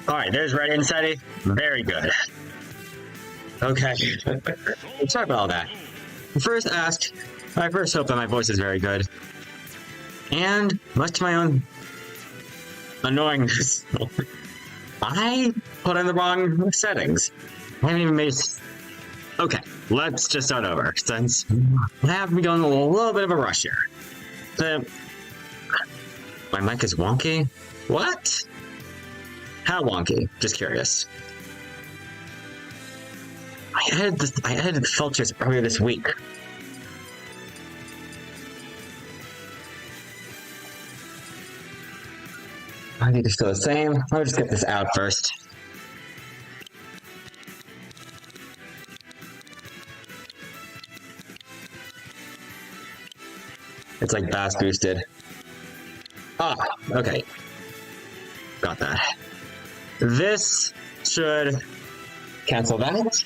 Alright, there's ready and steady. Very good. Okay. Sorry about all that. I first hope that my voice is very good. And, much to my own annoyingness, I put in the wrong settings. I haven't even made... Okay, let's just start over, since I have been going a little bit of a rush here. My mic is wonky? What? How wonky? Just curious. I added the filters earlier this week. I think it's still the same. I'll just get this out first. It's like bass boosted. Ah, okay. Got that. This should cancel that.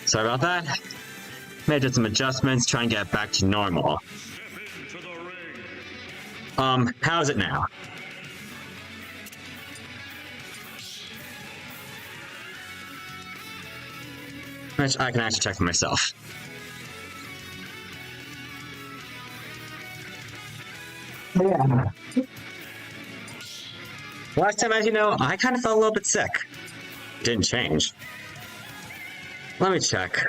Sorry about that. Made some adjustments, try and get back to normal. How is it now? Which I can actually check for myself. Yeah. Last time, as you know, I kind of felt a little bit sick. Didn't change. Let me check.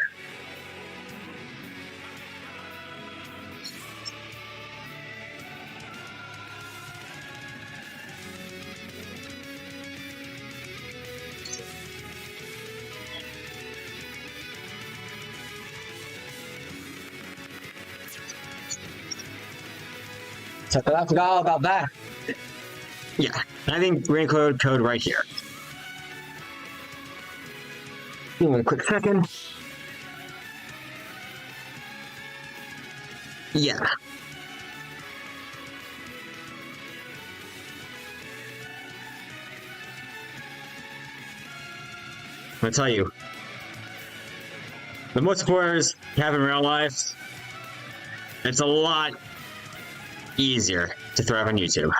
So I forgot all about that. Yeah, I think raincoat code right here. Give me a quick second. Yeah. I'm gonna tell you, the more supporters you have in real life, it's a lot easier to thrive on YouTube.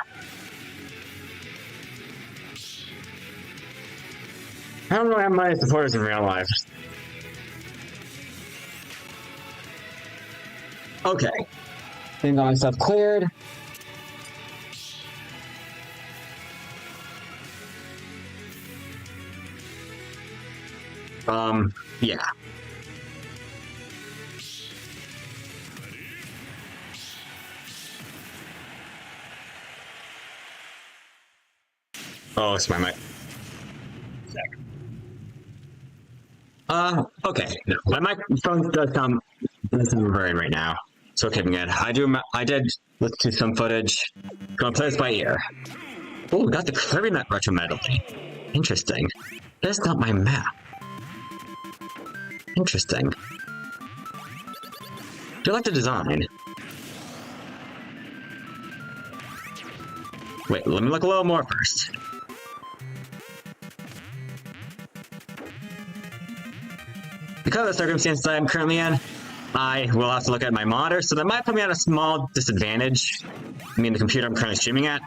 I don't really have many supporters in real life. Okay. Getting all my stuff cleared. Yeah. Oh, it's my mic. Okay. No, my microphone does sound very right now. So keeping it. I did listen to some footage. Gonna play this by ear. Oh, we got the Kirby Map retro medley. Interesting. That's not my map. Interesting. Do you like the design? Wait, let me look a little more first. Because of the circumstances I'm currently in, I will have to look at my monitor, so that might put me at a small disadvantage. I mean, the computer I'm currently streaming at.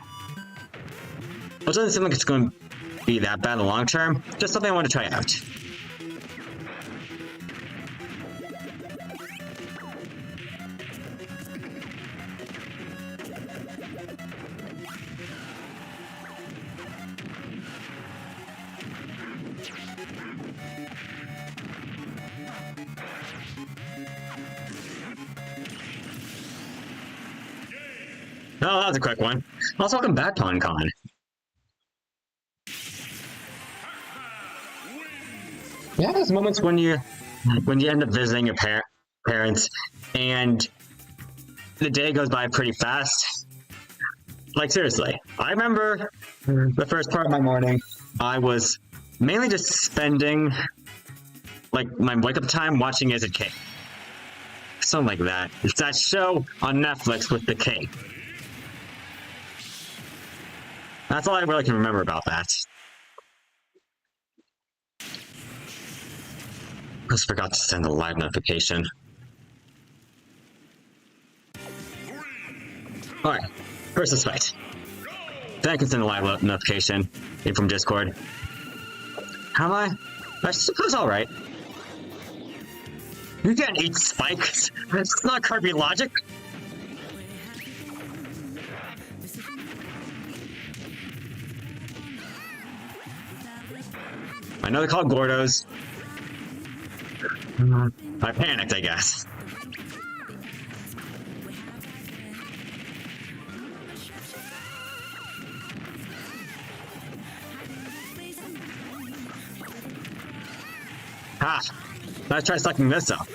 It doesn't seem like it's going to be that bad in the long term. Just something I want to try out. Oh, that was a quick one. Also, welcome back, PonCon. Yeah, there's moments when you end up visiting your parents, and the day goes by pretty fast. Like, seriously, I remember the first part of my morning, I was mainly just spending, like, my wake-up time watching As a Cake. Something like that. It's that show on Netflix with the cake. That's all I really can remember about that. I just forgot to send a live notification. Alright, first let's fight. Then I can send a live notification in from Discord. How am I? I suppose alright. You can't eat spikes. It's not Kirby logic. I know they're called Gordos. I panicked, I guess. Ha! Let's try sucking this up.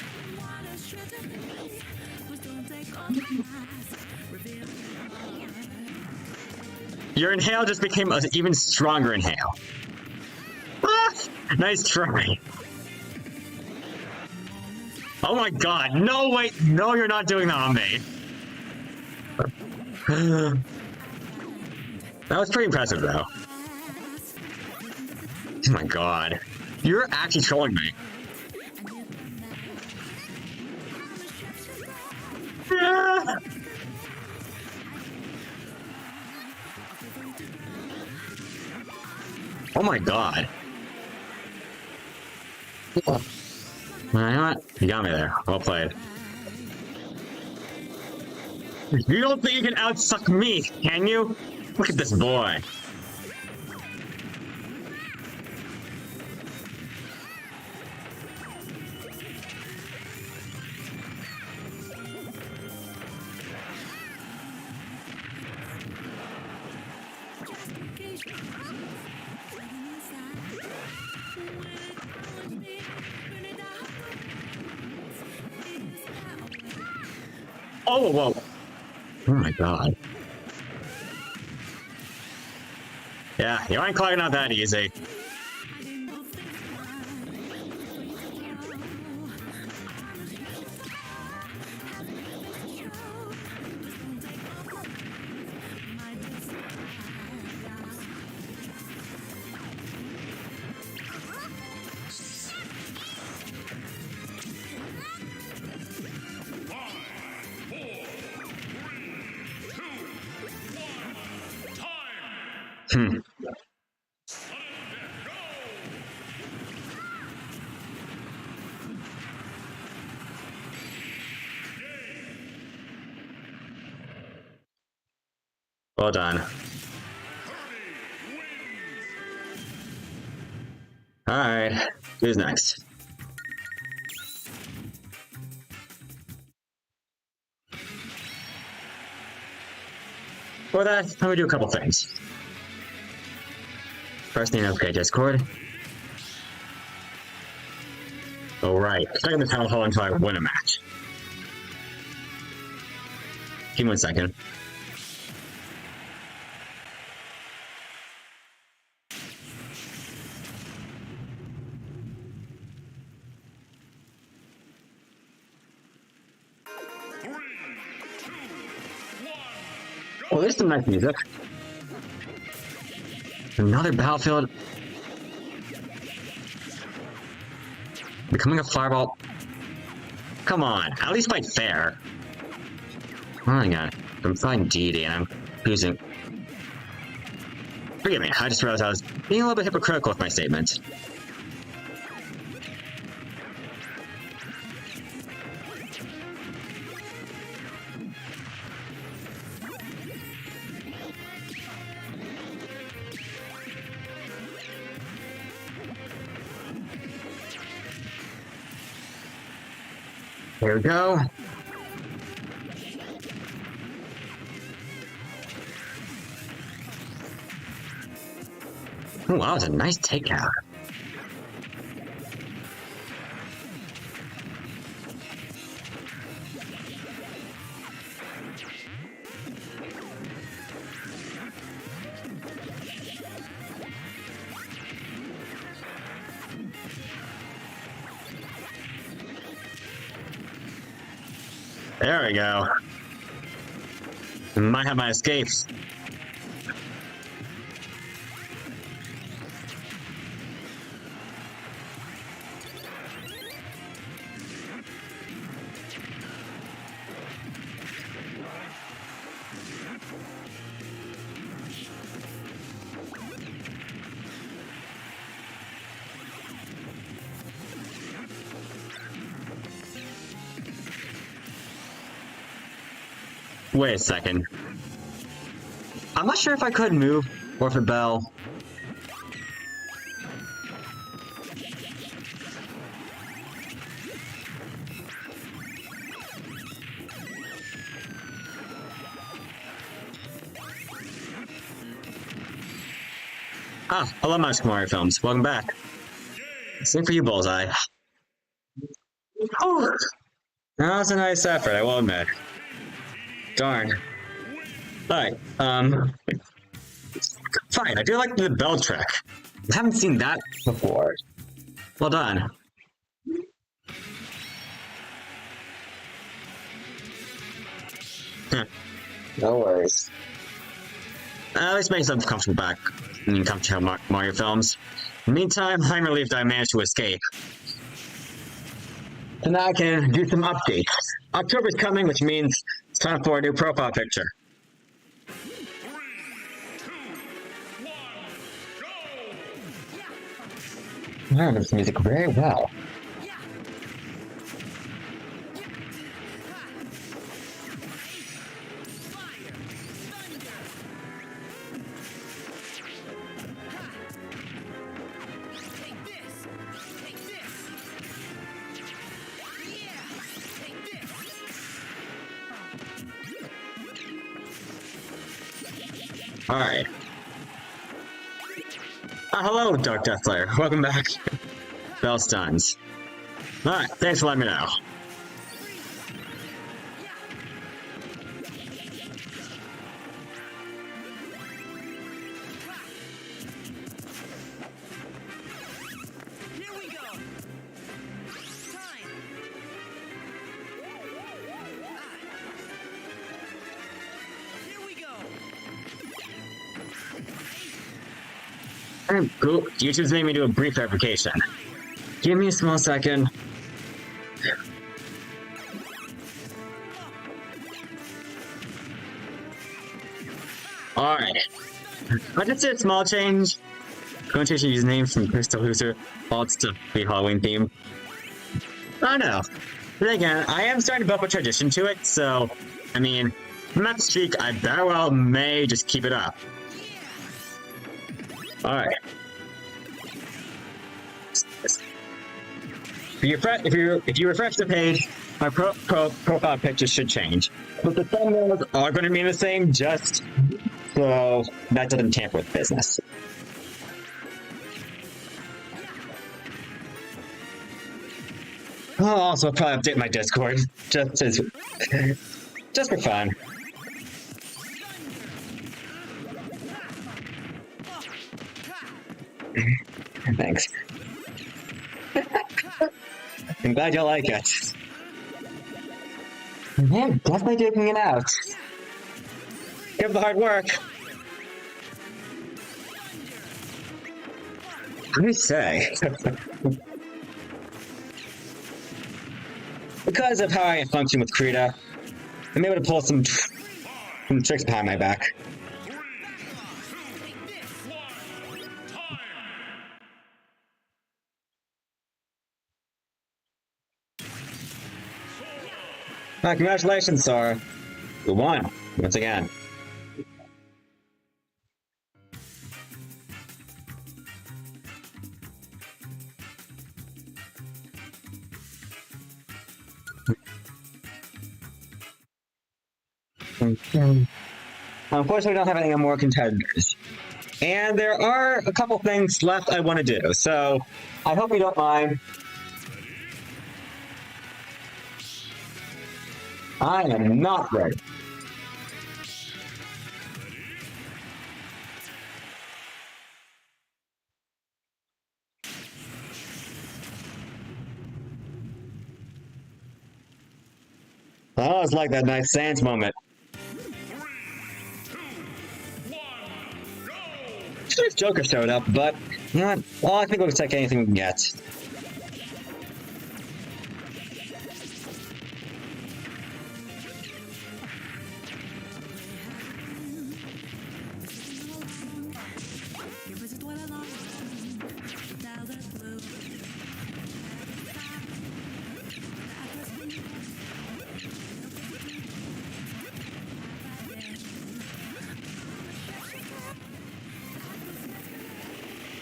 Your inhale just became an even stronger inhale. Ah! Nice try. Oh my god, no wait, no you're not doing that on me. That was pretty impressive though. Oh my god. You're actually trolling me. Yeah. Oh my god. You know what? You got me there. Well played. You don't think you can outsuck me, can you? Look at this boy. Oh, whoa. Oh my god. Yeah, you ain't clogging out that easy. Well done. Alright, who's next? For that, let me do a couple things. First thing, okay, Discord. Alright, stuck in the town hall until I win a match. Give me 1 second. Oh, there's some nice music. Another battlefield. Becoming a fireball. Come on, at least fight fair. Oh my god, I'm fighting DD and I'm using. Forgive me, I just realized I was being a little bit hypocritical with my statements. There we go. Oh, wow, that was a nice takeout. There we go. Might have my escapes. Wait a second. I'm not sure if I could move or if the bell. Ah, hello, my Mario Films. Welcome back. Same for you, Bullseye. Oh, that was a nice effort, I will admit. Darn. Alright, fine, I do like the bell trick. I haven't seen that before. Well done. No worries. At least make yourself comfortable back when you come to Mario Films. In the meantime, I'm relieved I managed to escape. So now I can do some updates. October's coming, which means it's time for a new profile picture. 3, 2, 1, go! I know this music very well. Alright. Hello, Dark Death Slayer. Welcome back. Bell stuns. Alright, thanks for letting me know. Here we go. Time. Here we go. Cool. YouTube's made me do a brief verification. Give me a small second. Alright. I just did a small change. Going to change his name from Crystal Hooser Faults to the Halloween theme. I don't know. But again, I am starting to build up a tradition to it, so I mean, from that streak, I very well may just keep it up. Alright. If you refresh the page, my profile picture should change. But the thumbnails are going to be the same, just so that doesn't tamper with business. I'll also probably update my Discord, just for fun. Thanks. I'm glad you like it. Yeah, definitely digging it out. Give the hard work. What do you say? Because of how I function with Krita, I'm able to pull some tricks behind my back. 3, 2, 1, time! Congratulations, Sora. You won, once again. Unfortunately, we don't have any more contenders. And there are a couple things left I want to do, so I hope you don't mind. I am not ready. Oh, it's like that nice Sans moment. 3, 2, 1, go! If Joker showed up, but you know what? Well, I think we'll take anything we can get.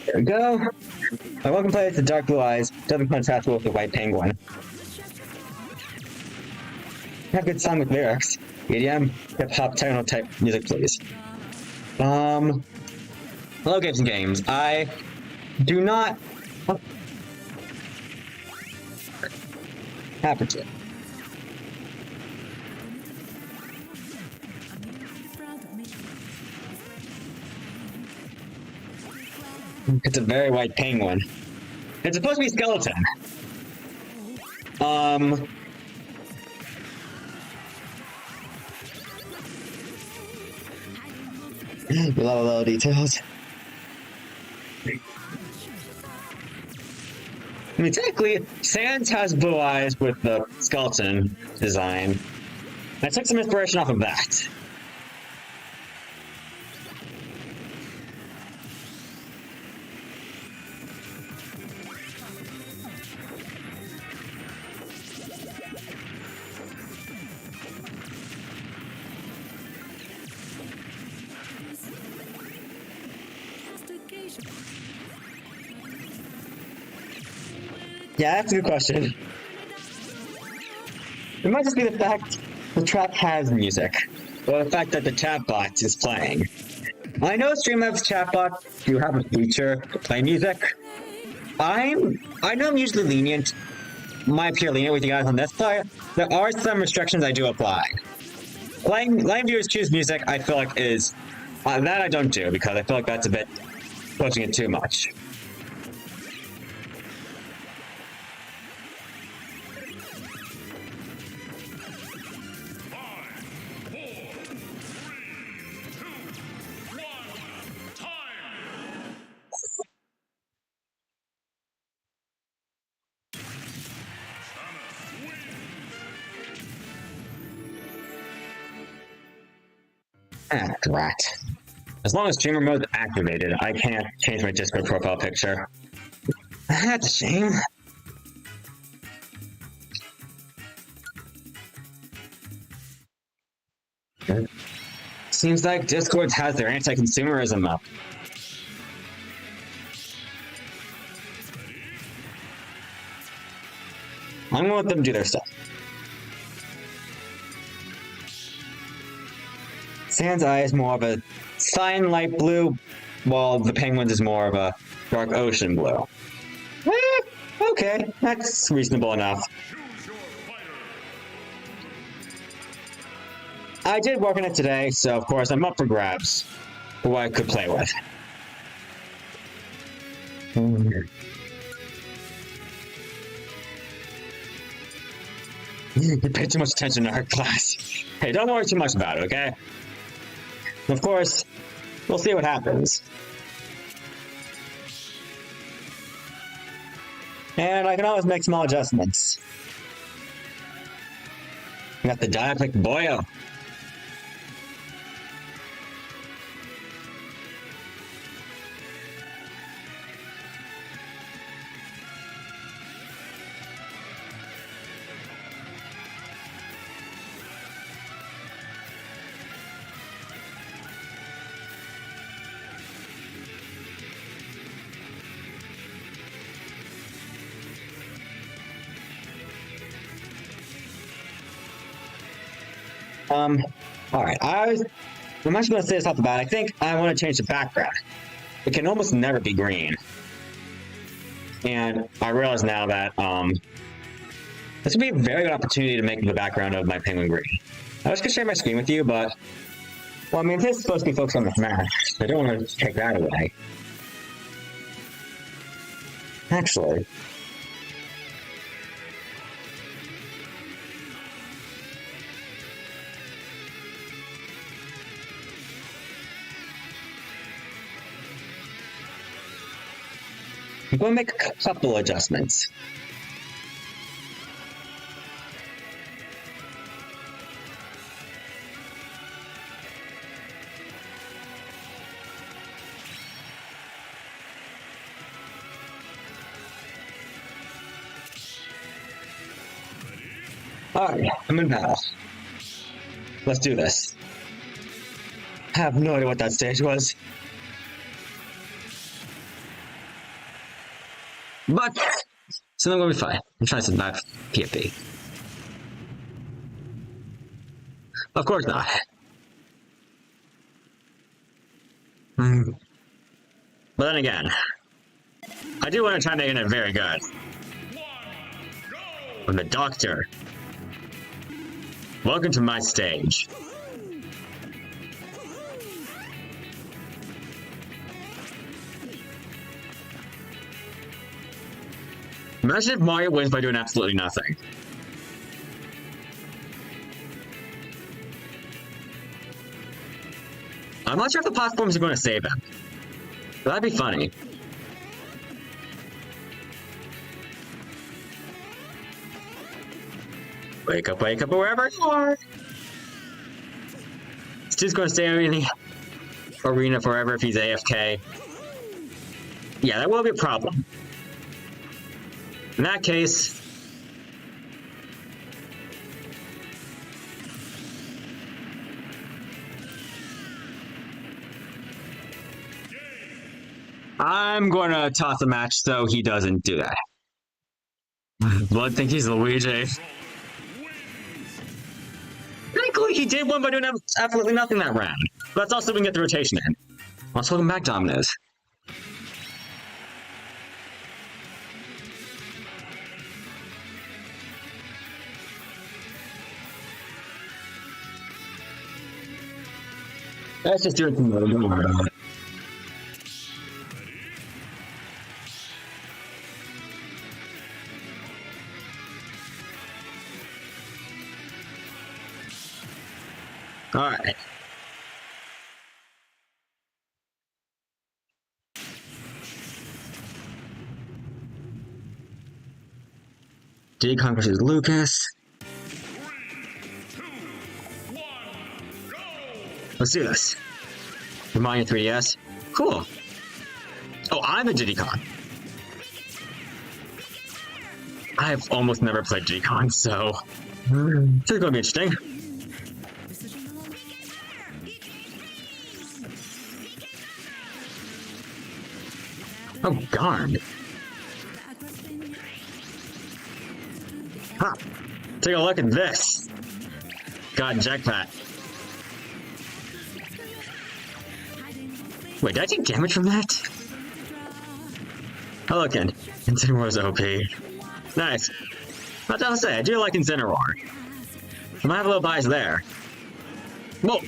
There we go. My welcome player is the dark blue eyes, doesn't contrast well with the white penguin. Have good song with lyrics. EDM, hip-hop, techno type music, please. Hello, Games and Games. I do not happen to. It's a very white penguin. It's supposed to be skeleton. Little details. I mean, technically, Sans has blue eyes with the skeleton design. I took some inspiration off of that. Yeah, that's a good question. It might just be the fact the track has music, or the fact that the chatbot is playing. I know Streamlabs chatbot do have a feature to play music. I know I'm usually lenient, might appear lenient with you guys on this part. There are some restrictions I do apply. Letting viewers choose music, I feel like is that I don't do because I feel like that's a bit pushing it too much. Ah, drat. As long as streamer mode is activated, I can't change my Discord profile picture. That's a shame. Seems like Discord has their anti-consumerism up. I'm gonna let them do their stuff. Sans eye is more of a cyan light blue, while the penguin's is more of a dark ocean blue. Okay, that's reasonable enough. I did work on it today, so of course I'm up for grabs for what I could play with. You paid too much attention to her class. Hey, don't worry too much about it, okay? Of course, we'll see what happens. And I can always make small adjustments. We got the diapic boyo. Alright, I'm actually going to say this off the bat. I think I want to change the background. It can almost never be green. And I realize now that, this would be a very good opportunity to make the background of my penguin green. I was going to share my screen with you, but, well, I mean, this is supposed to be focused on the smash, so I don't want to take that away. Actually, I'm going to make a couple adjustments. Alright, I'm in battle. Let's do this. I have no idea what that stage was. But something will be fine. I'm trying to survive PFP. Of course not. But then again, I do want to try making it very good. I'm the doctor. Welcome to my stage. Imagine if Mario wins by doing absolutely nothing. I'm not sure if the platforms are going to save him. That'd be funny. Wake up, wherever you are. Stu's going to stay in the arena forever if he's AFK. Yeah, that will be a problem. In that case, I'm going to toss a match so he doesn't do that. Blood thinks he's Luigi. Thankfully, he did win by doing absolutely nothing that round. But that's also we can get the rotation in. Let's welcome back, Dominus. Let's just do it tomorrow. Don't worry about it. All right. Decon versus Lucas. 3, 2, 1, go! Let's do this. Mario 3DS. Cool. Oh, I'm a Diddy Kong. I've almost never played Diddy Kong, so this is going to be interesting. Oh, darn. Huh. Take a look at this. God, jetpack. Wait, did I take damage from that? Oh, look, Incineroar's OP. Nice. Not to say, I do like Incineroar. I might have a little bias there. Whoa!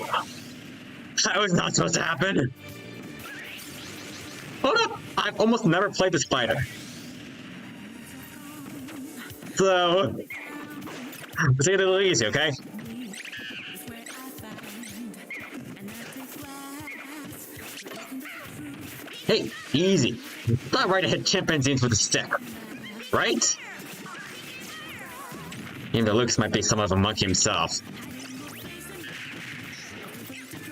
That was not supposed to happen! Hold up! I've almost never played this fighter. So, let's take it a little easy, okay? Hey, easy. It's not right to hit chimpanzees with a stick, right? Even though Lucas might be somewhat of a monkey himself.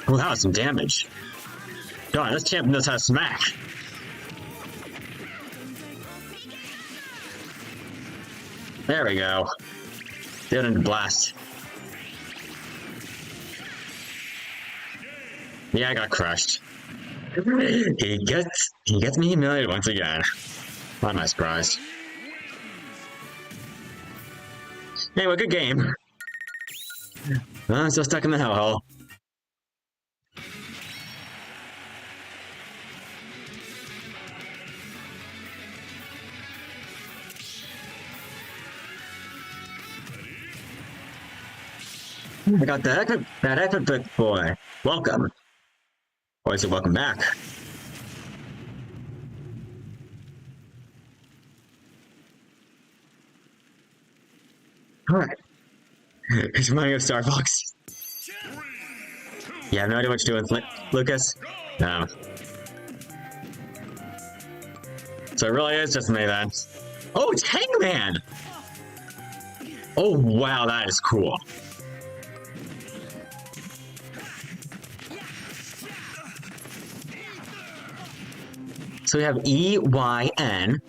Oh, that was some damage. Darn, this champ knows how to smack. There we go. Get into blast. Yeah, I got crushed. He gets me humiliated once again. Why am I surprised? Anyway, good game. I'm still stuck in the hellhole. I got that epic boy. Welcome. Or is it welcome back? Alright. It's Mario Starbucks. You have no idea what you're doing, Lucas? No. So it really is just me then. Oh, it's Hangman! Oh, wow, that is cool. So we have E-Y-N.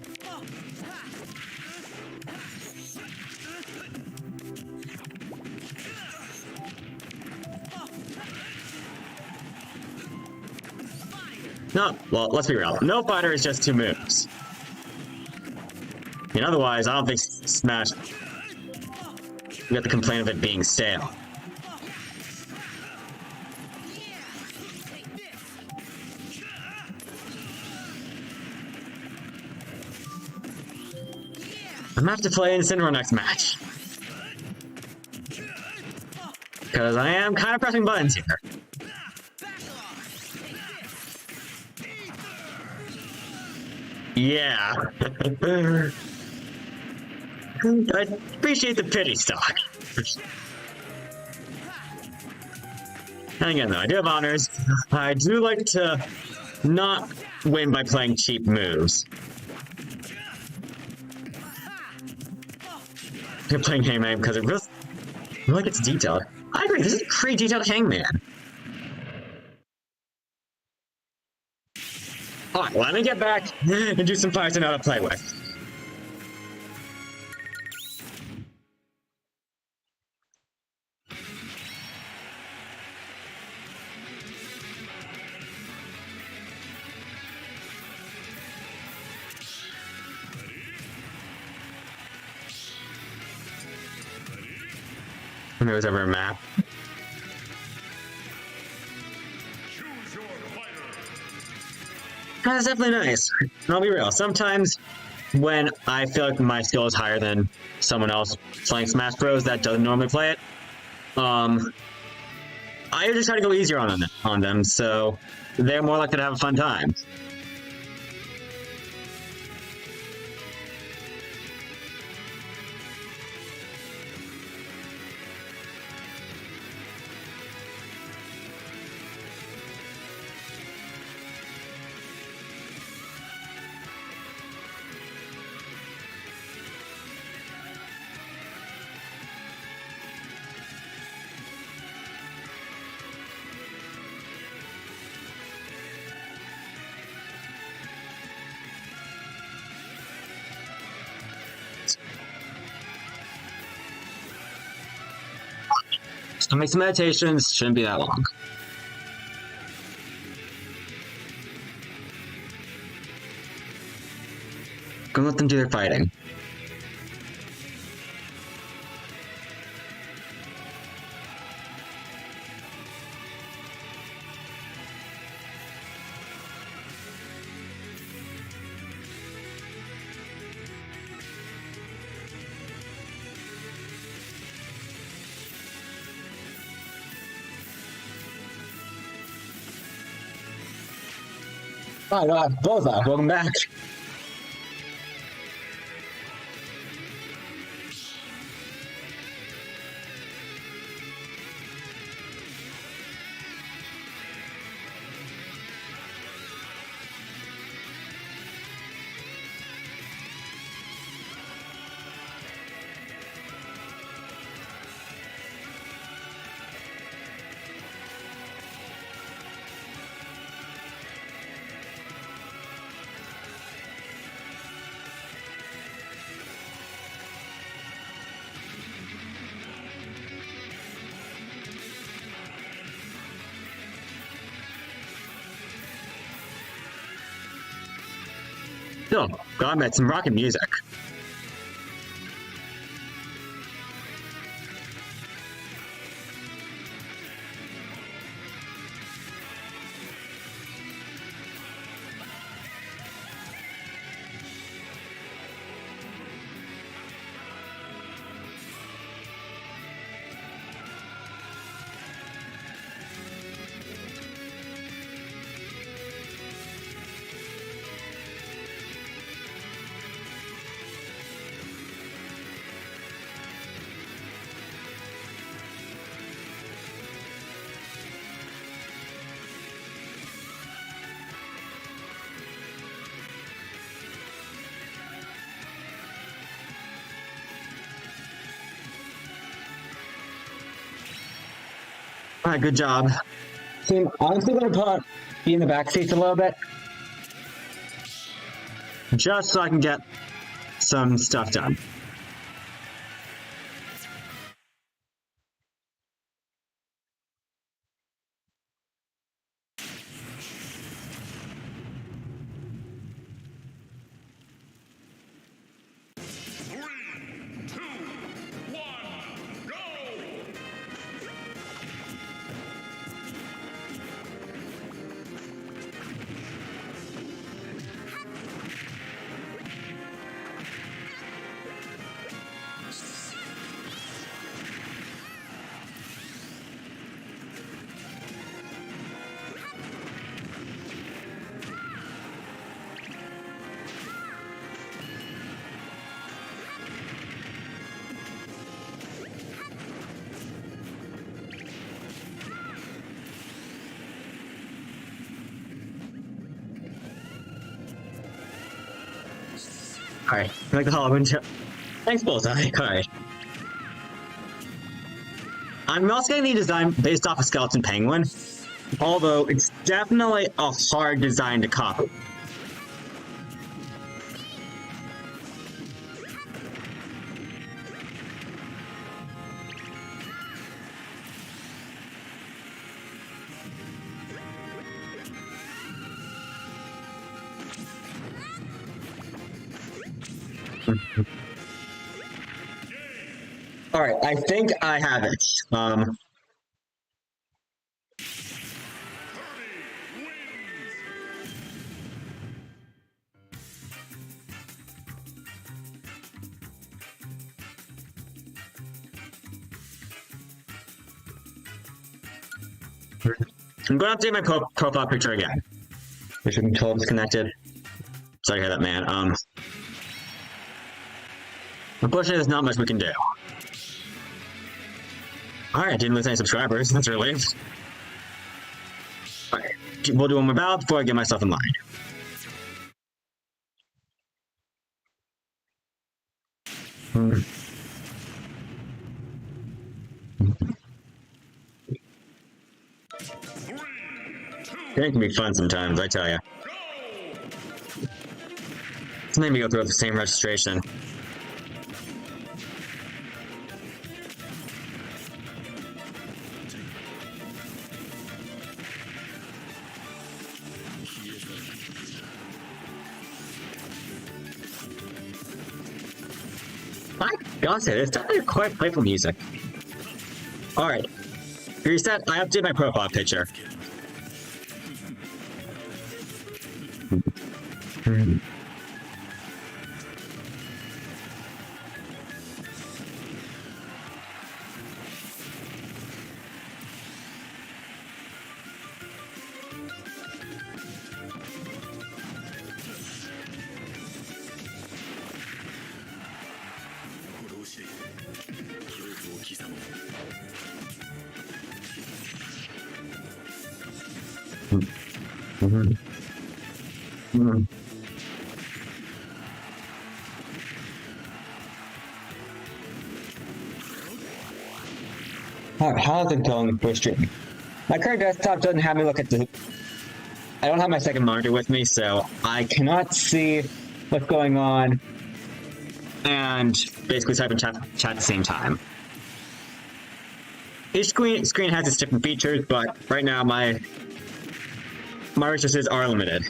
No, well, let's be real. No fighter is just two moves. mean, otherwise, I don't think Smash... We got the complaint of it being stale. I'm gonna have to play Incineroar next match. Because I am kind of pressing buttons here. Yeah. I appreciate the pity stock. And again, though, I do have honors. I do like to not win by playing cheap moves. I'm playing Hangman because it really gets detailed. I agree, this is a pretty detailed Hangman. Alright, let me get back and do some parts I know how to play with. When there was ever a map. Choose your fighter. That's definitely nice. And I'll be real, sometimes when I feel like my skill is higher than someone else playing Smash Bros. That doesn't normally play it, I just try to go easier on them, so they're more likely to have a fun time. So make some meditations, shouldn't be that long. Go let them do their fighting. Oh, both are. Welcome back. Oh, God, man, some rockin' music. Alright, good job. See, I'm honestly gonna be in the back seats a little bit. Just so I can get some stuff done. Alright, like the Halloween. Thanks, Bullseye. Alright. I'm also getting the design based off a skeleton penguin, although it's definitely a hard design to copy. Alright, I think I have it. I'm going to update my profile picture again. Which control disconnected. Sorry to hear that, man. Unfortunately, there's not much we can do. Alright, didn't lose any subscribers. That's a relief. Alright, we'll do one more battle before I get myself in line. It can be fun sometimes, I tell ya. Let's maybe go through the same registration. I gotta say, it's definitely quite playful music. Alright. Reset, I updated my profile picture. Alright, how's it going for streaming? My current desktop doesn't have me look at the... I don't have my second monitor with me, so I cannot see what's going on and basically type and chat at the same time. Each screen has its different features, but right now my resources are limited.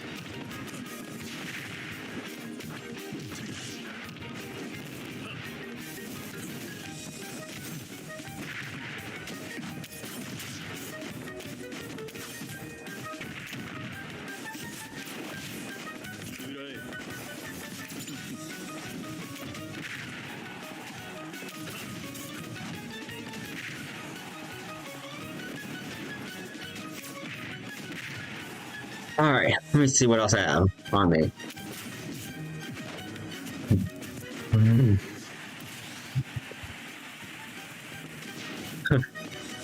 Alright, let me see what else I have on me.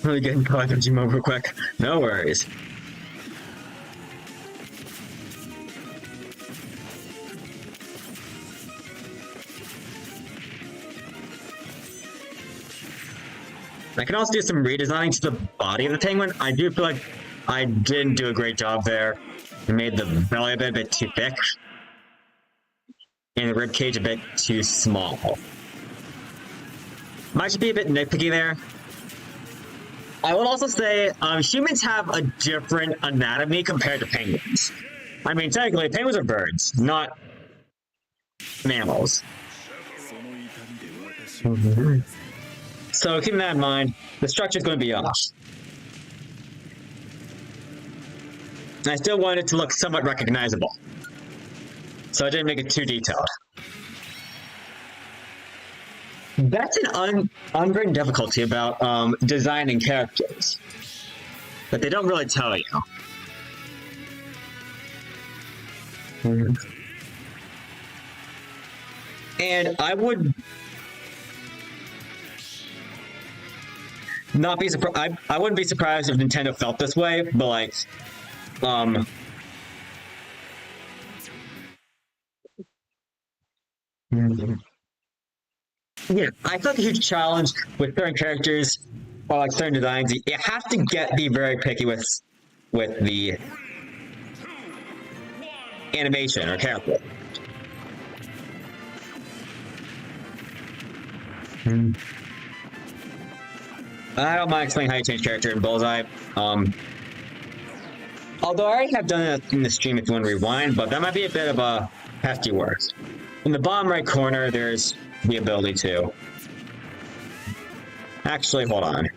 Let me get in Call of Duty mode real quick. No worries. I can also do some redesigning to the body of the penguin. I do feel like I didn't do a great job there. I made the belly a bit too thick, and the ribcage a bit too small. Might just be a bit nitpicky there. I would also say humans have a different anatomy compared to penguins. I mean, technically, penguins are birds, not mammals. So keeping that in mind, the structure is going to be off. I still wanted it to look somewhat recognizable, so I didn't make it too detailed. That's an unwritten difficulty about designing characters that they don't really tell you. And I would not be surprised. I wouldn't be surprised if Nintendo felt this way, but like, Yeah, I feel like a huge challenge with certain characters or like certain designs. You have to be very picky with the animation or character. I don't mind explaining how you change character in Bullseye. Although I already have done it in the stream if you want to rewind, but that might be a bit of a hefty work. In the bottom right corner, there's the ability to. Actually, hold on.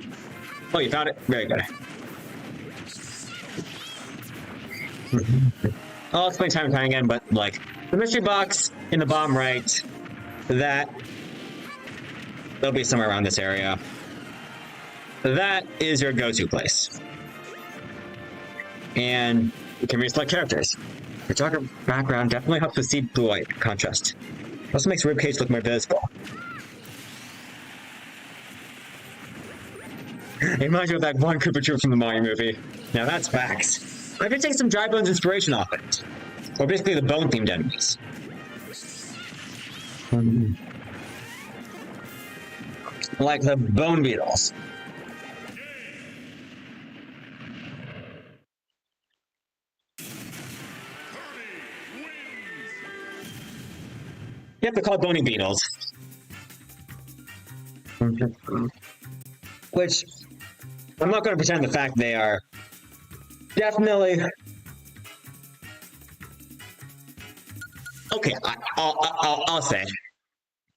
Oh, you found it? Very good. I'll explain time and time again, but like the mystery box in the bottom right, that'll be somewhere around this area. That is your go-to place. And you can reselect characters. Your darker background definitely helps with seed blue light contrast. It also makes ribcage look more visible. It reminds you of that one Koopa Troop from the Mario movie. Now that's facts. I could take some Dry Bones inspiration off it. Or basically the bone-themed enemies. Like the bone beetles. Yep, they're called bony beetles. Which, I'm not going to pretend the fact they are definitely... Okay, I'll say.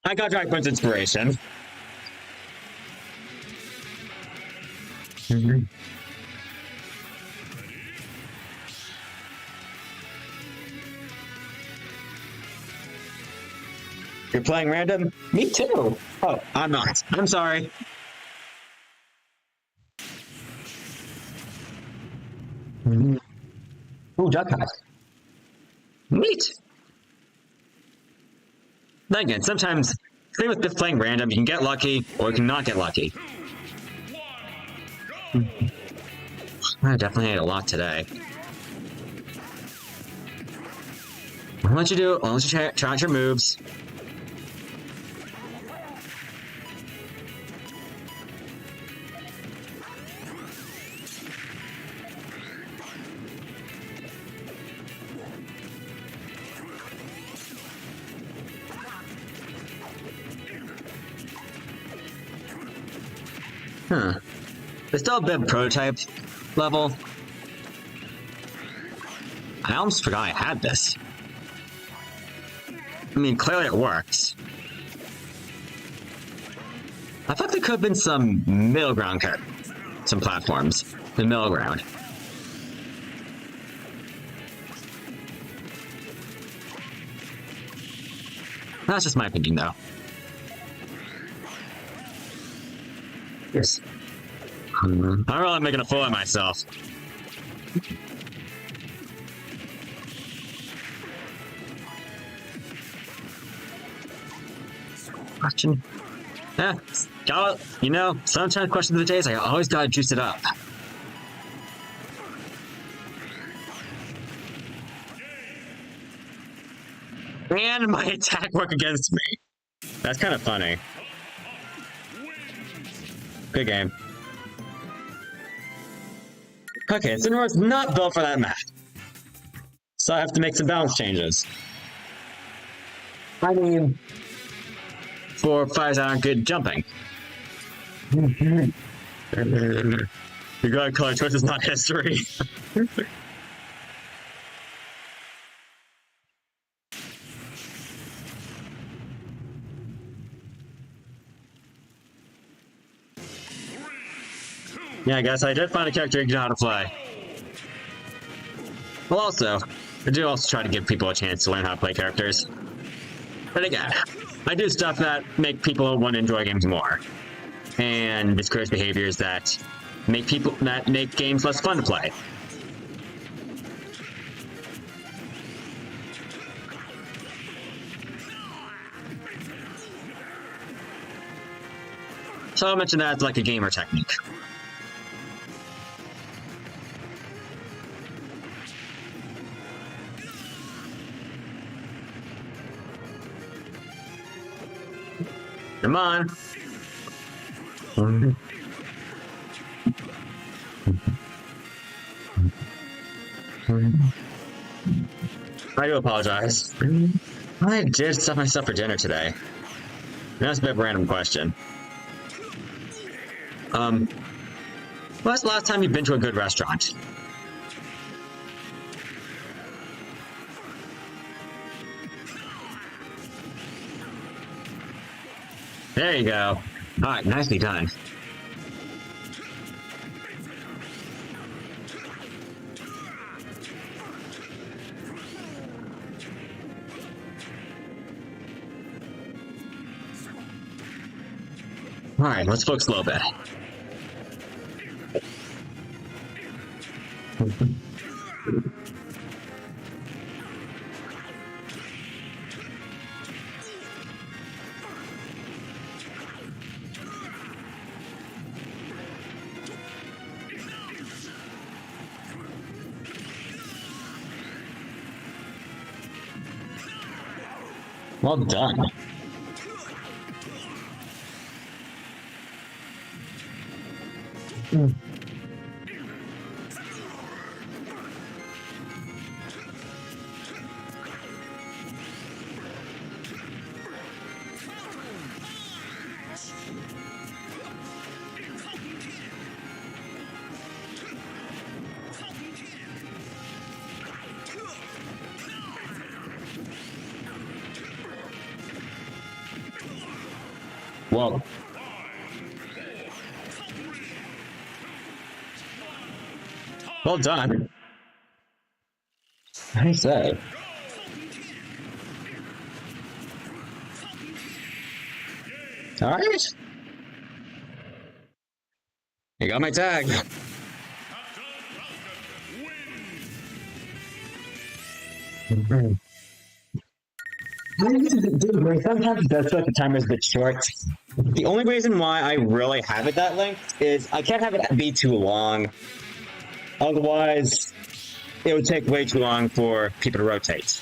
I got Dry Bones inspiration. You're playing random? Me too. Oh, I'm not. I'm sorry. Ooh, duck hunt. Neat. Then again, sometimes, same with just playing random, you can get lucky, or you can not get lucky. I definitely ate a lot today. I'll let you do it. I'll let you try out your moves. Huh. There's still a bit of prototype level. I almost forgot I had this. I mean, clearly it works. I thought there could have been some middle ground some platforms. The middle ground. That's just my opinion, though. Yes. I'm really making a fool of myself. Question. Yeah, you know, sometimes question of the day is I always gotta juice it up. And my attack work against me. That's kind of funny. Good game. Okay, Incineroar's not built for that map. So I have to make some balance changes. I mean, for fires that aren't good jumping. You gotta color choice is not history. Yeah, I guess I did find a character who can know how to play. Well, also, I do also try to give people a chance to learn how to play characters. But again, I do stuff that make people want to enjoy games more, and discourage behaviors that make games less fun to play. So I'll mention that as like a gamer technique. Come on. I do apologize. I did stuff myself for dinner today. That's a bit of a random question. When's the last time you've been to a good restaurant? There you go. Alright, nicely done. Alright, let's focus a little bit. Well done. Well, well done. I say. All right. You got my tag. Sometimes it does feel like the timer is a bit short. The only reason why I really have it that length is I can't have it be too long. Otherwise, it would take way too long for people to rotate.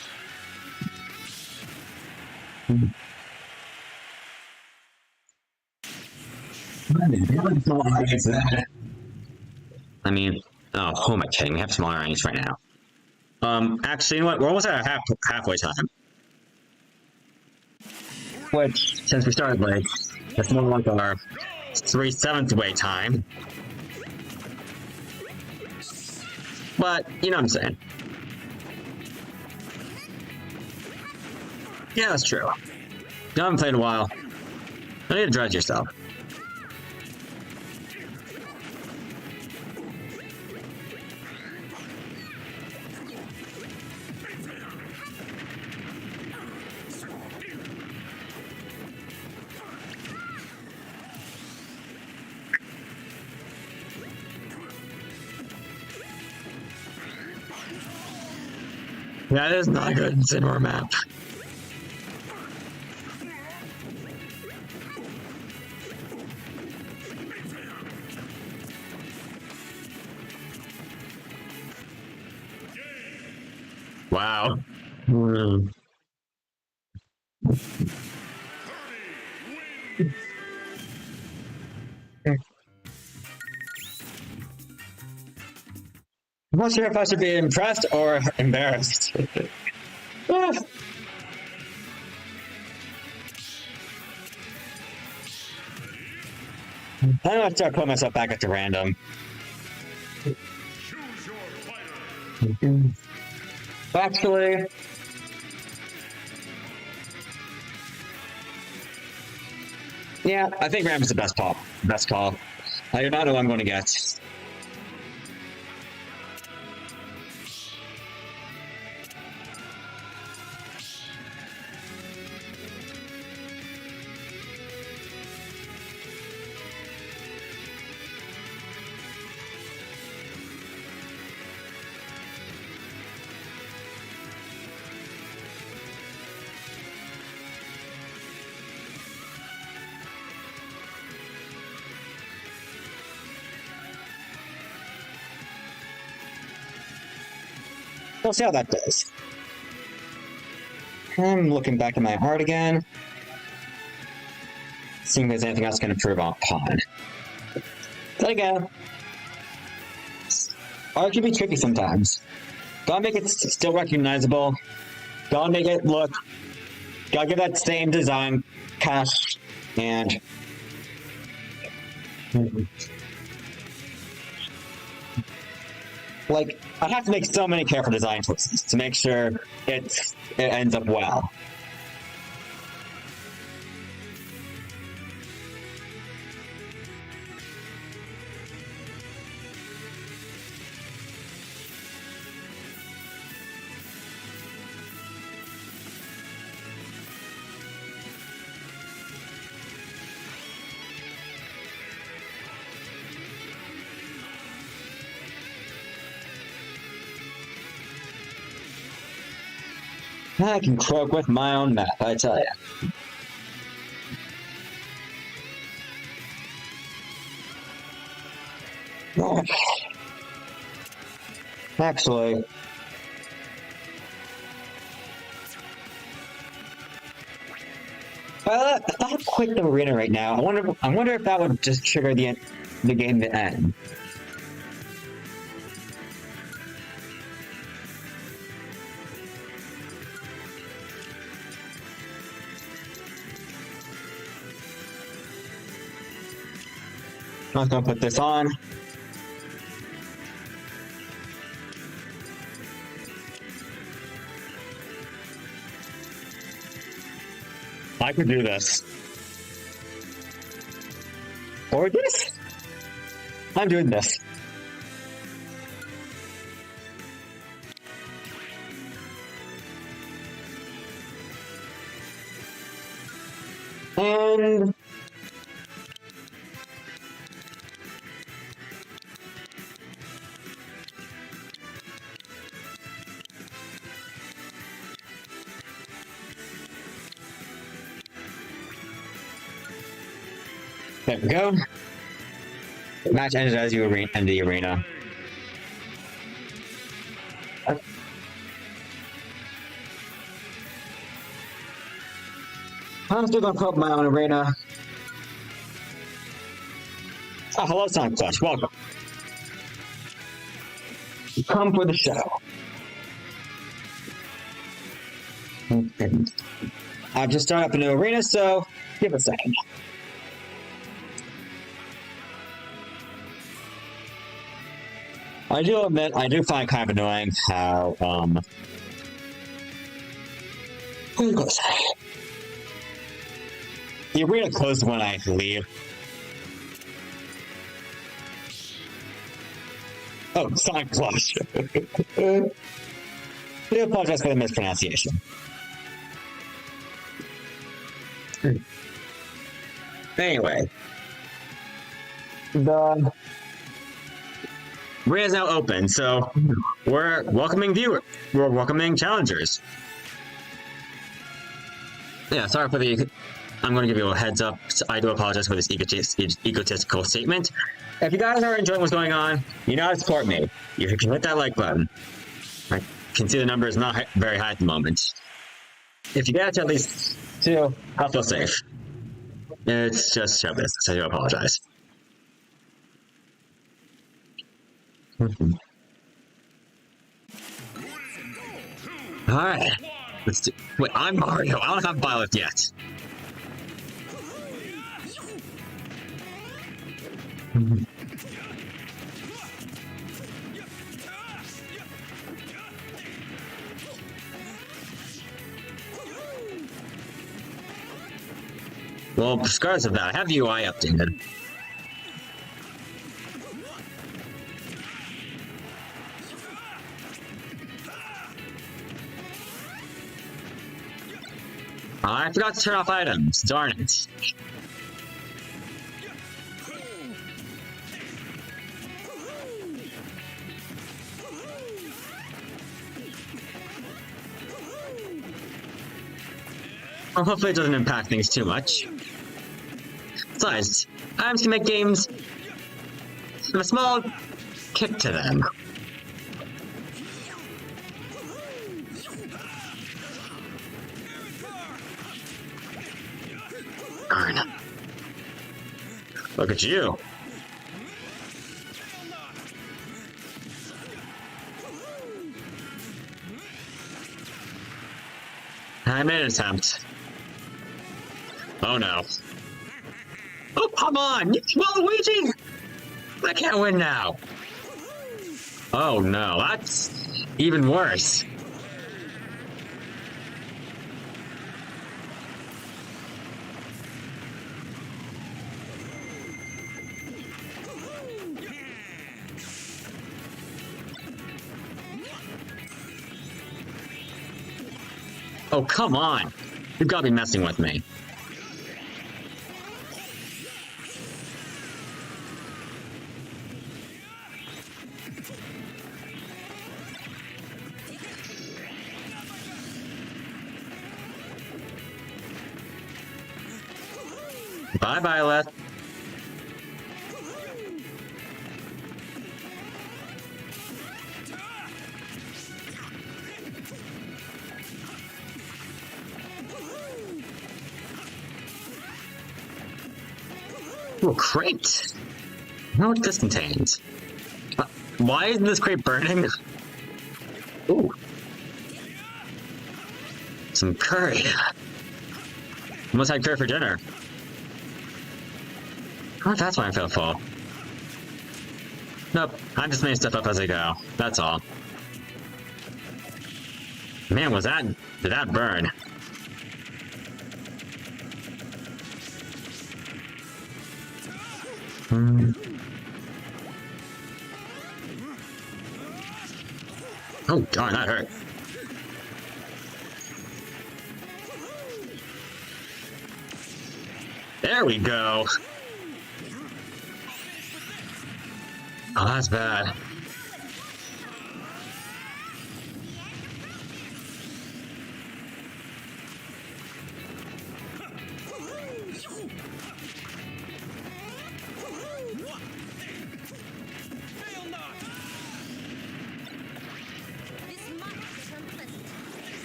I mean, oh, who am I kidding? We have smaller enemies right now. Actually, you know what? We're almost at halfway time. Which, since we started late, that's more like our 3/7 way time. But, you know what I'm saying. Yeah, that's true. You haven't played in a while. You need to dredge yourself. That is not a good Zinor map. Wow. I'm not sure if I should be impressed or embarrassed. Ah. I'm gonna start putting myself back at the random. Choose your fighter. Actually, yeah, I think Ram is the best call. Best call. I do not know what I'm going to get. We'll see how that does. I'm looking back at my heart again. seeing if there's anything else I can improve upon. But again, art can be tricky sometimes. Gotta make it still recognizable. Gotta make it look. Gotta give that same design cash and. Like, I have to make so many careful design choices to make sure it ends up well. I can croak with my own map, I tell ya. Oh. Actually, if I quit the arena right now, I wonder if that would just trigger the game to end. I'm not gonna put this on. I could do this. Or this. I'm doing this. And there we go. Match ended as you end the arena. I'm still gonna put up my own arena. Oh, hello, Sonic Flush. Welcome. Come for the show. I've just started up a new arena, so give it a second. I do admit, I do find it kind of annoying how, the arena closes when I leave. Oh, Sonic Flush. I do apologize for the mispronunciation. Anyway. The arena is now open, so we're welcoming viewers. We're welcoming challengers. Yeah, sorry for the... I'm going to give you a heads up. I do apologize for this egotistical statement. If you guys are enjoying what's going on, you know how to support me. You can hit that like button. I can see the number is not very high at the moment. If you get to at least 2, I'll feel safe. It's just show business. I do apologize. Alright. Let's do... Wait, I'm Mario. I don't have Violet yet. Well, regardless of that, I have the UI updated. I forgot to turn off items. Darn it. Well, hopefully it doesn't impact things too much. Besides, items can make games have a small kick to them. Darn. Look at you. I made an attempt. Oh no. Oh, come on! Waluigi! I can't win now! Oh no, that's even worse. Oh, come on! You've got to be messing with me. Bye, Violet. Oh, crate! I know what this contains. Why isn't this crate burning? Ooh. Some curry. Almost had curry for dinner. Oh, that's why I feel full. Nope, I'm just making stuff up as I go. That's all. Man, did that burn? Oh darn, that hurt. There we go. Oh, that's bad.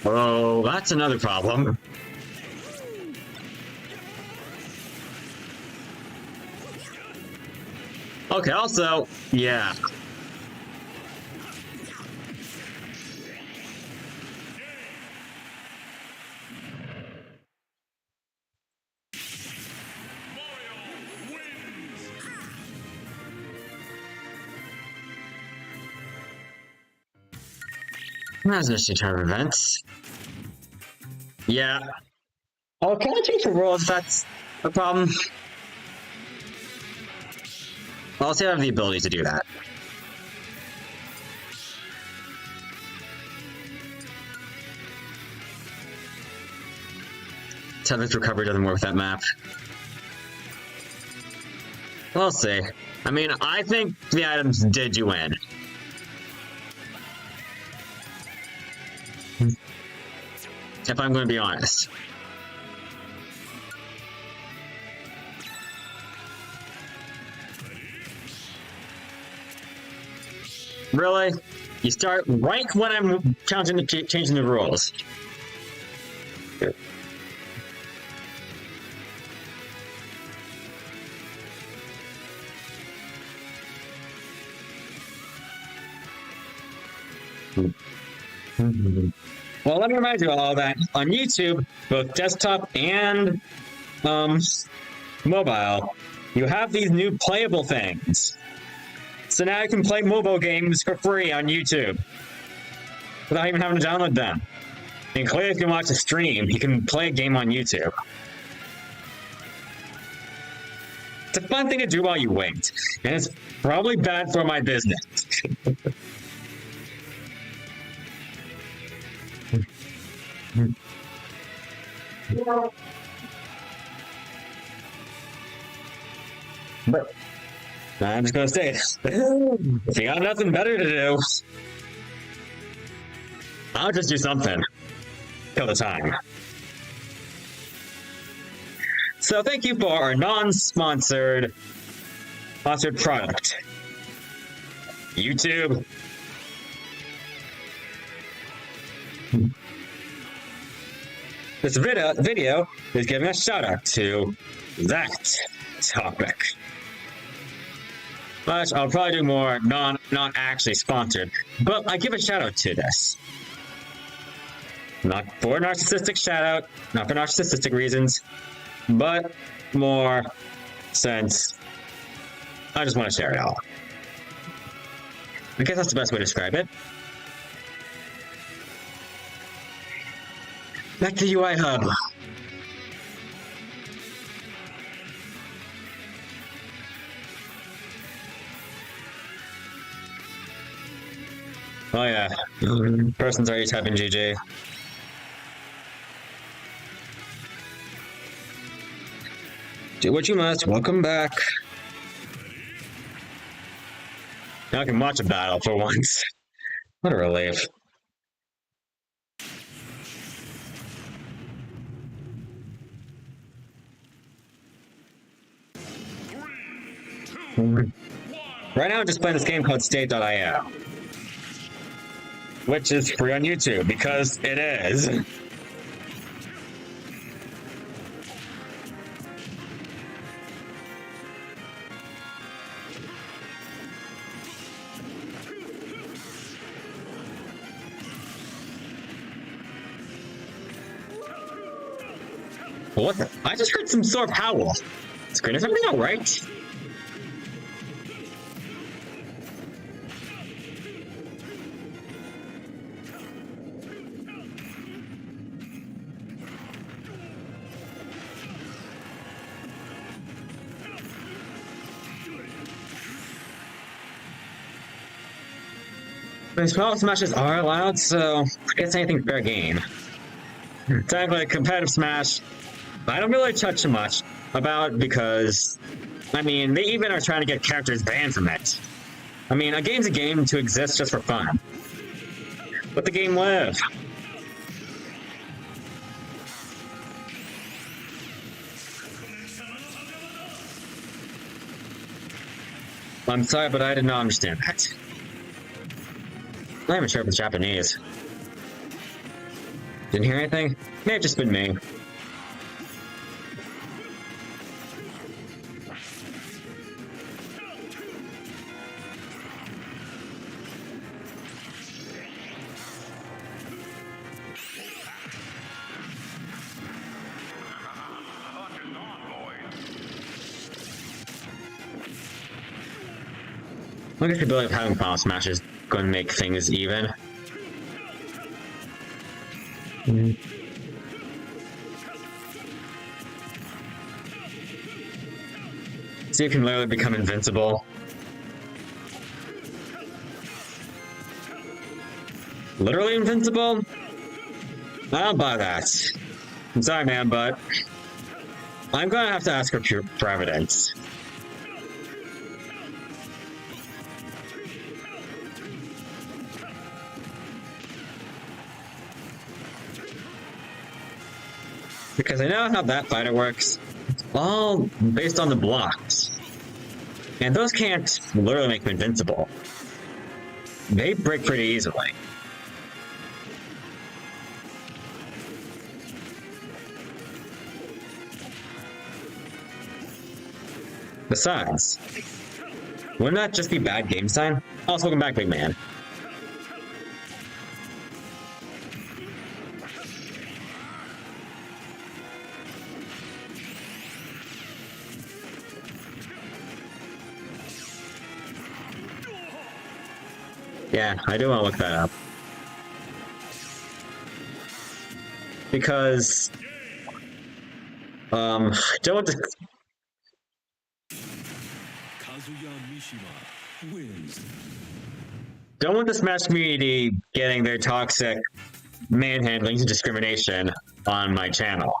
Oh, that's another problem. Okay, also, yeah. That's an interesting turn of events. Yeah. Oh, can I change the rules if that's a problem? Well, I'll see if I have the ability to do that. Tether's recovery doesn't work with that map. We'll see. I mean, I think the items did you in. If I'm going to be honest. Really? You start right when I'm changing the rules. Well, let me remind you all that on YouTube, both desktop and mobile, you have these new playable things. So now you can play mobile games for free on YouTube without even having to download them. And clearly, if you watch a stream, you can play a game on YouTube. It's a fun thing to do while you wait, and it's probably bad for my business. But I'm just gonna say, if you got nothing better to do, I'll just do something. Kill the time. So thank you for our non-sponsored sponsored product. YouTube. This video is giving a shout out to that topic. But I'll probably do more not actually sponsored. But I give a shout out to this. Not for narcissistic shout out, not for narcissistic reasons, but more since I just want to share it all. I guess that's the best way to describe it. Back to UI Hub. Oh yeah, person's already typing GG. Do what you must, welcome back. Now I can watch a battle for once. What a relief. Right now I'm just playing this game called State.io. Which is free on YouTube, because it is. What the? I just heard some sort of howl. Screen is everything alright? Small smashes are allowed, so I guess anything fair game. Technically, competitive smash, I don't really touch too much about because, I mean, they even are trying to get characters banned from it. I mean, a game's a game to exist just for fun. Let the game live. I'm sorry, but I did not understand that. I'm not even sure if it's Japanese. Didn't hear anything? May have just been me. I guess the ability of having final smash is going to make things even. So you can literally become invincible. Literally invincible? I don't buy that. I'm sorry, man, but I'm gonna have to ask for evidence. Because I know how that fighter works. It's all based on the blocks. And those can't literally make them invincible. They break pretty easily. Besides, wouldn't that just be bad game design? Also, welcome back, big man. Yeah, I do want to look that up. Because, don't want to... Don't want the Smash community getting their toxic manhandling and discrimination on my channel.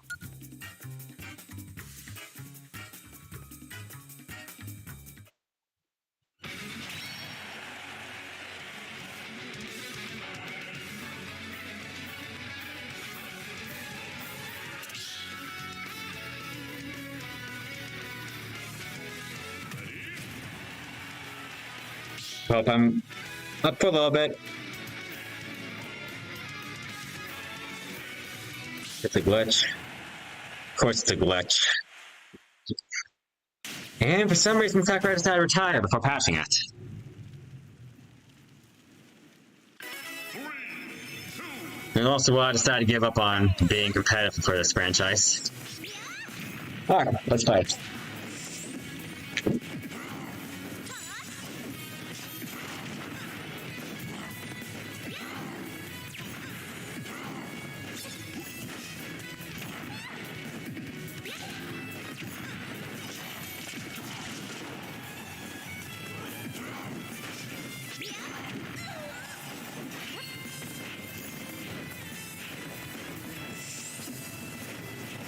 Hope I'm up for a little bit. It's a glitch. Of course it's a glitch. And for some reason, Sakurai decided to retire before patching it. 3, 2, And also, I decided to give up on being competitive for this franchise. Alright, let's fight.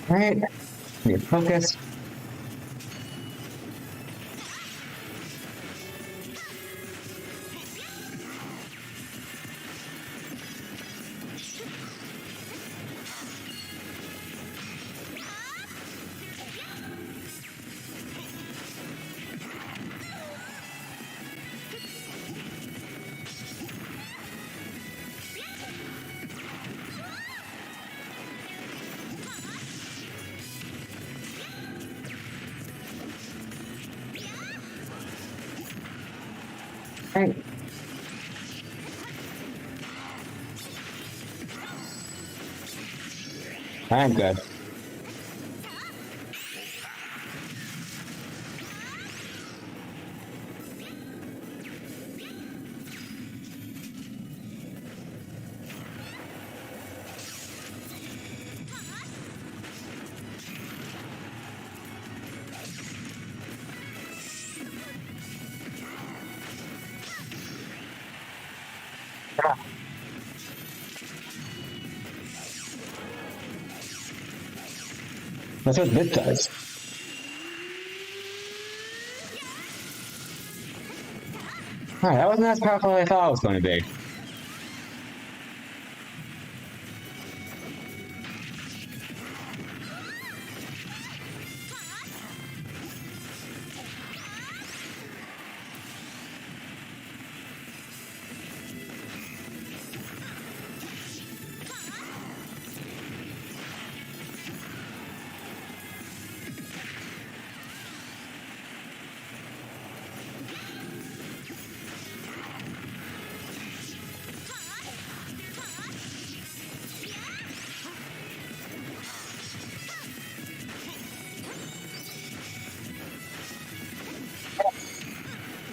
Alright, need to focus. Alright. I'm good. That's what this does. Alright, that wasn't as powerful as I thought it was going to be.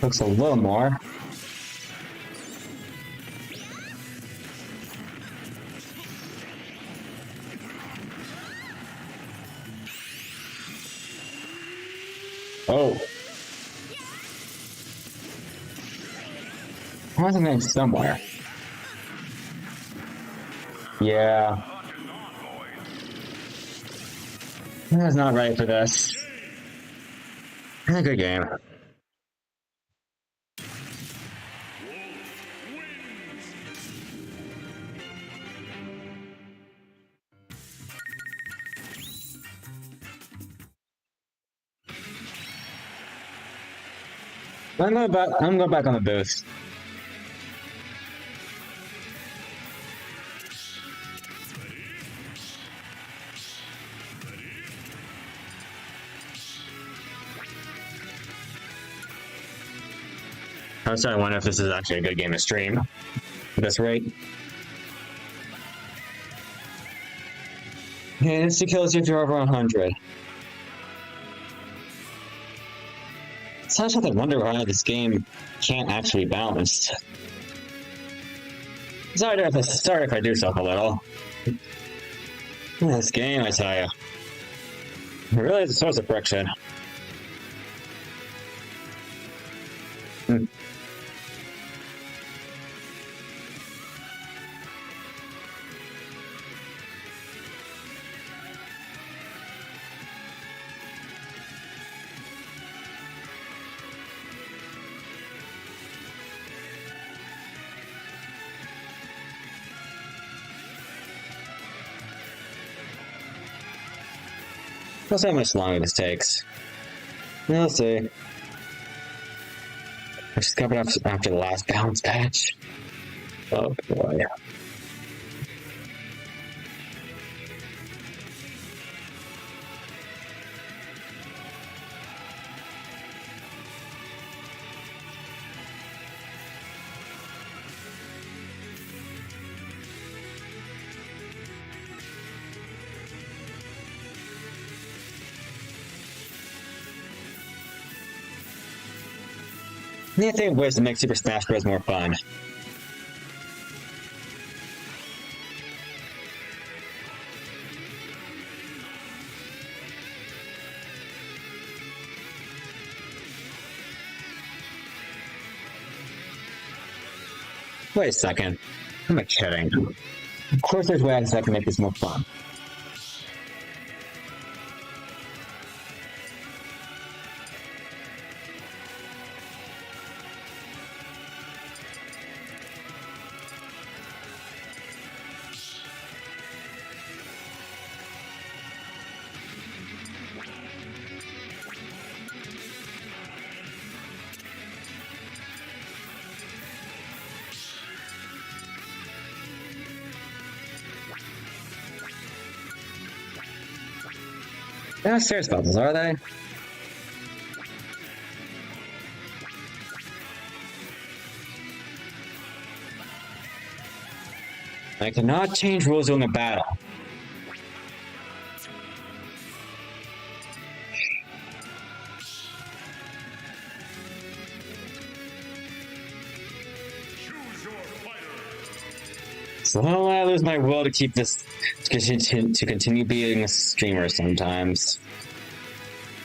Looks a little more. Oh. I wasn't going somewhere. Yeah. I was not ready for this. A good game. I'm going back on the boost. I'm starting to wonder if this is actually a good game to stream at this rate. And insta kills you if you're over 100. Sometimes I wonder why this game can't actually be balanced. Sorry if I do suck a little. This game, I tell you, it really is a source of friction. We'll see how much longer this takes. We'll see. I just covered up after the last balance patch. Oh boy. I think ways to make Super Smash Bros. More fun. Wait a second. Am I kidding? Of course there's ways I can make this more fun. They're not serious about this, are they? I cannot change rules during a battle. Choose your fighter. So how will I lose my will to keep this to continue being a streamer sometimes?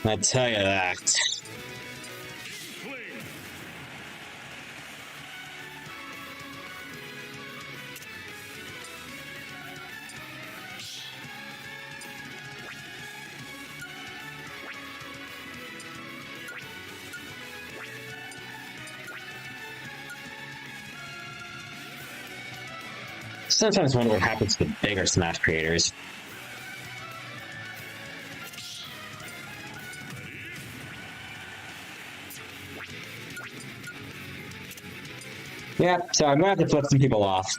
I tell you that. Inkling. Sometimes I wonder what happens to the bigger Smash creators. Yeah, so I'm gonna have to flip some people off.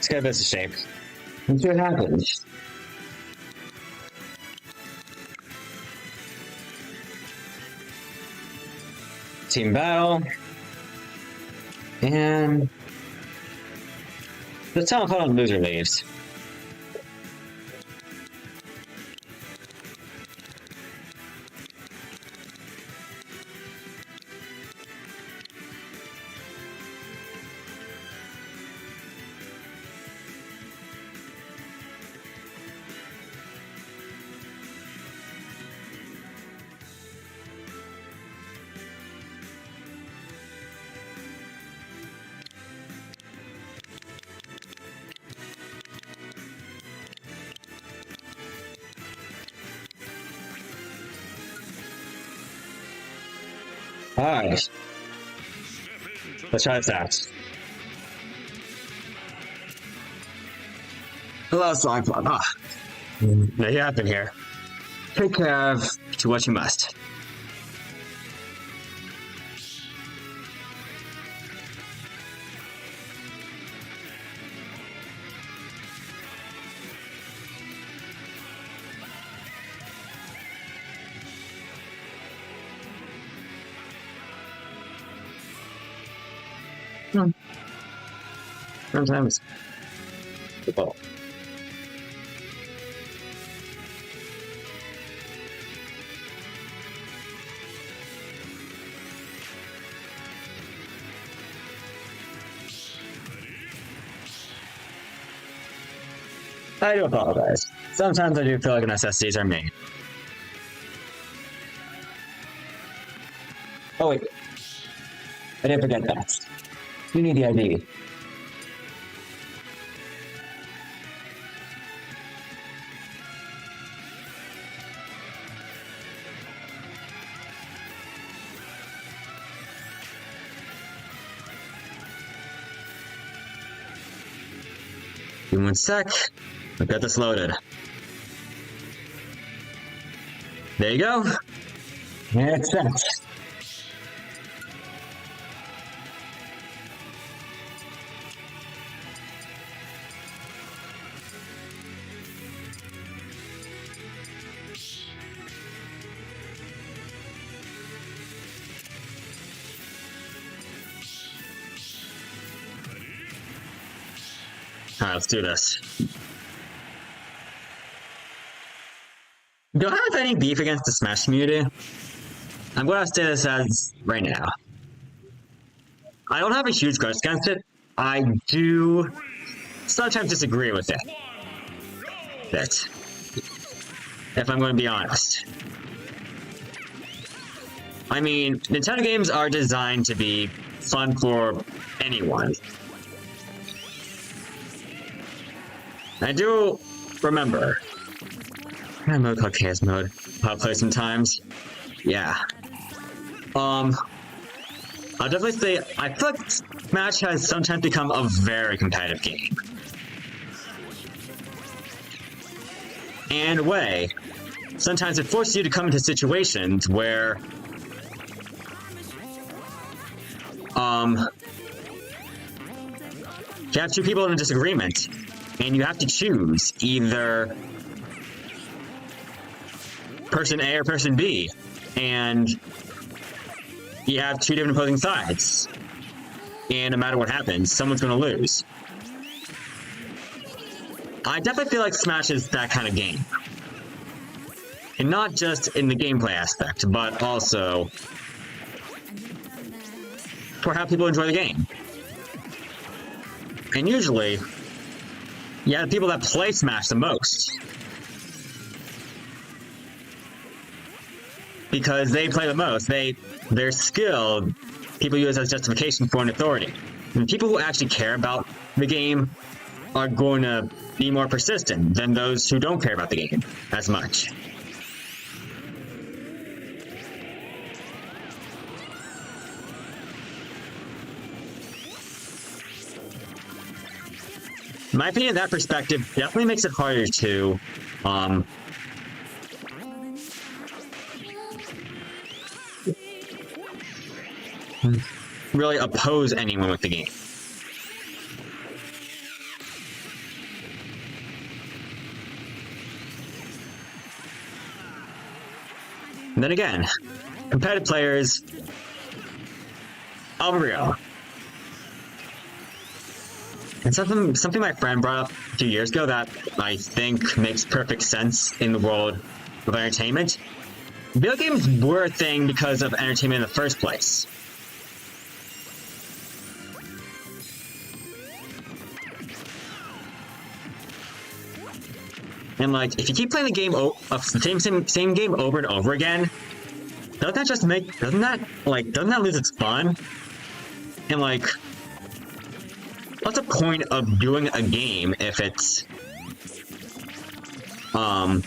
Let's get this shape. Let's see what happens. Team battle. And the telephone on loser leaves. Alright, Step into let's try this out. Hello, Slime. Now you have been here. Take care of to what you must. Sometimes. Oh. I do apologize. Sometimes I do feel like necessities are me. Oh wait, I didn't forget that. You need the ID. Give me 1 sec. I've got this loaded. There you go. And it's set. Alright, let's do this. Do I have any beef against the Smash community? I'm going to say this as right now. I don't have a huge grudge against it. I do sometimes disagree with it. If I'm going to be honest. I mean, Nintendo games are designed to be fun for anyone. I do remember a mode called Chaos Mode. I'll play sometimes. Yeah. I'll definitely say I feel like Smash has sometimes become a very competitive game. And in a way, sometimes it forces you to come into situations where you have two people in a disagreement, and you have to choose either person A or person B, and you have two different opposing sides, and no matter what happens, someone's going to lose. I definitely feel like Smash is that kind of game. And not just in the gameplay aspect, but also for how people enjoy the game. And usually, yeah, the people that play Smash the most, because they play the most, their skill, people use as justification for an authority. And people who actually care about the game are going to be more persistent than those who don't care about the game as much. In my opinion, that perspective definitely makes it harder to really oppose anyone with the game. And then again, competitive players, I'll be real. And something my friend brought up a few years ago that I think makes perfect sense in the world of entertainment. Video games were a thing because of entertainment in the first place. And like, if you keep playing the game the same game over and over again, doesn't that lose its fun? And like, what's the point of doing a game if it's if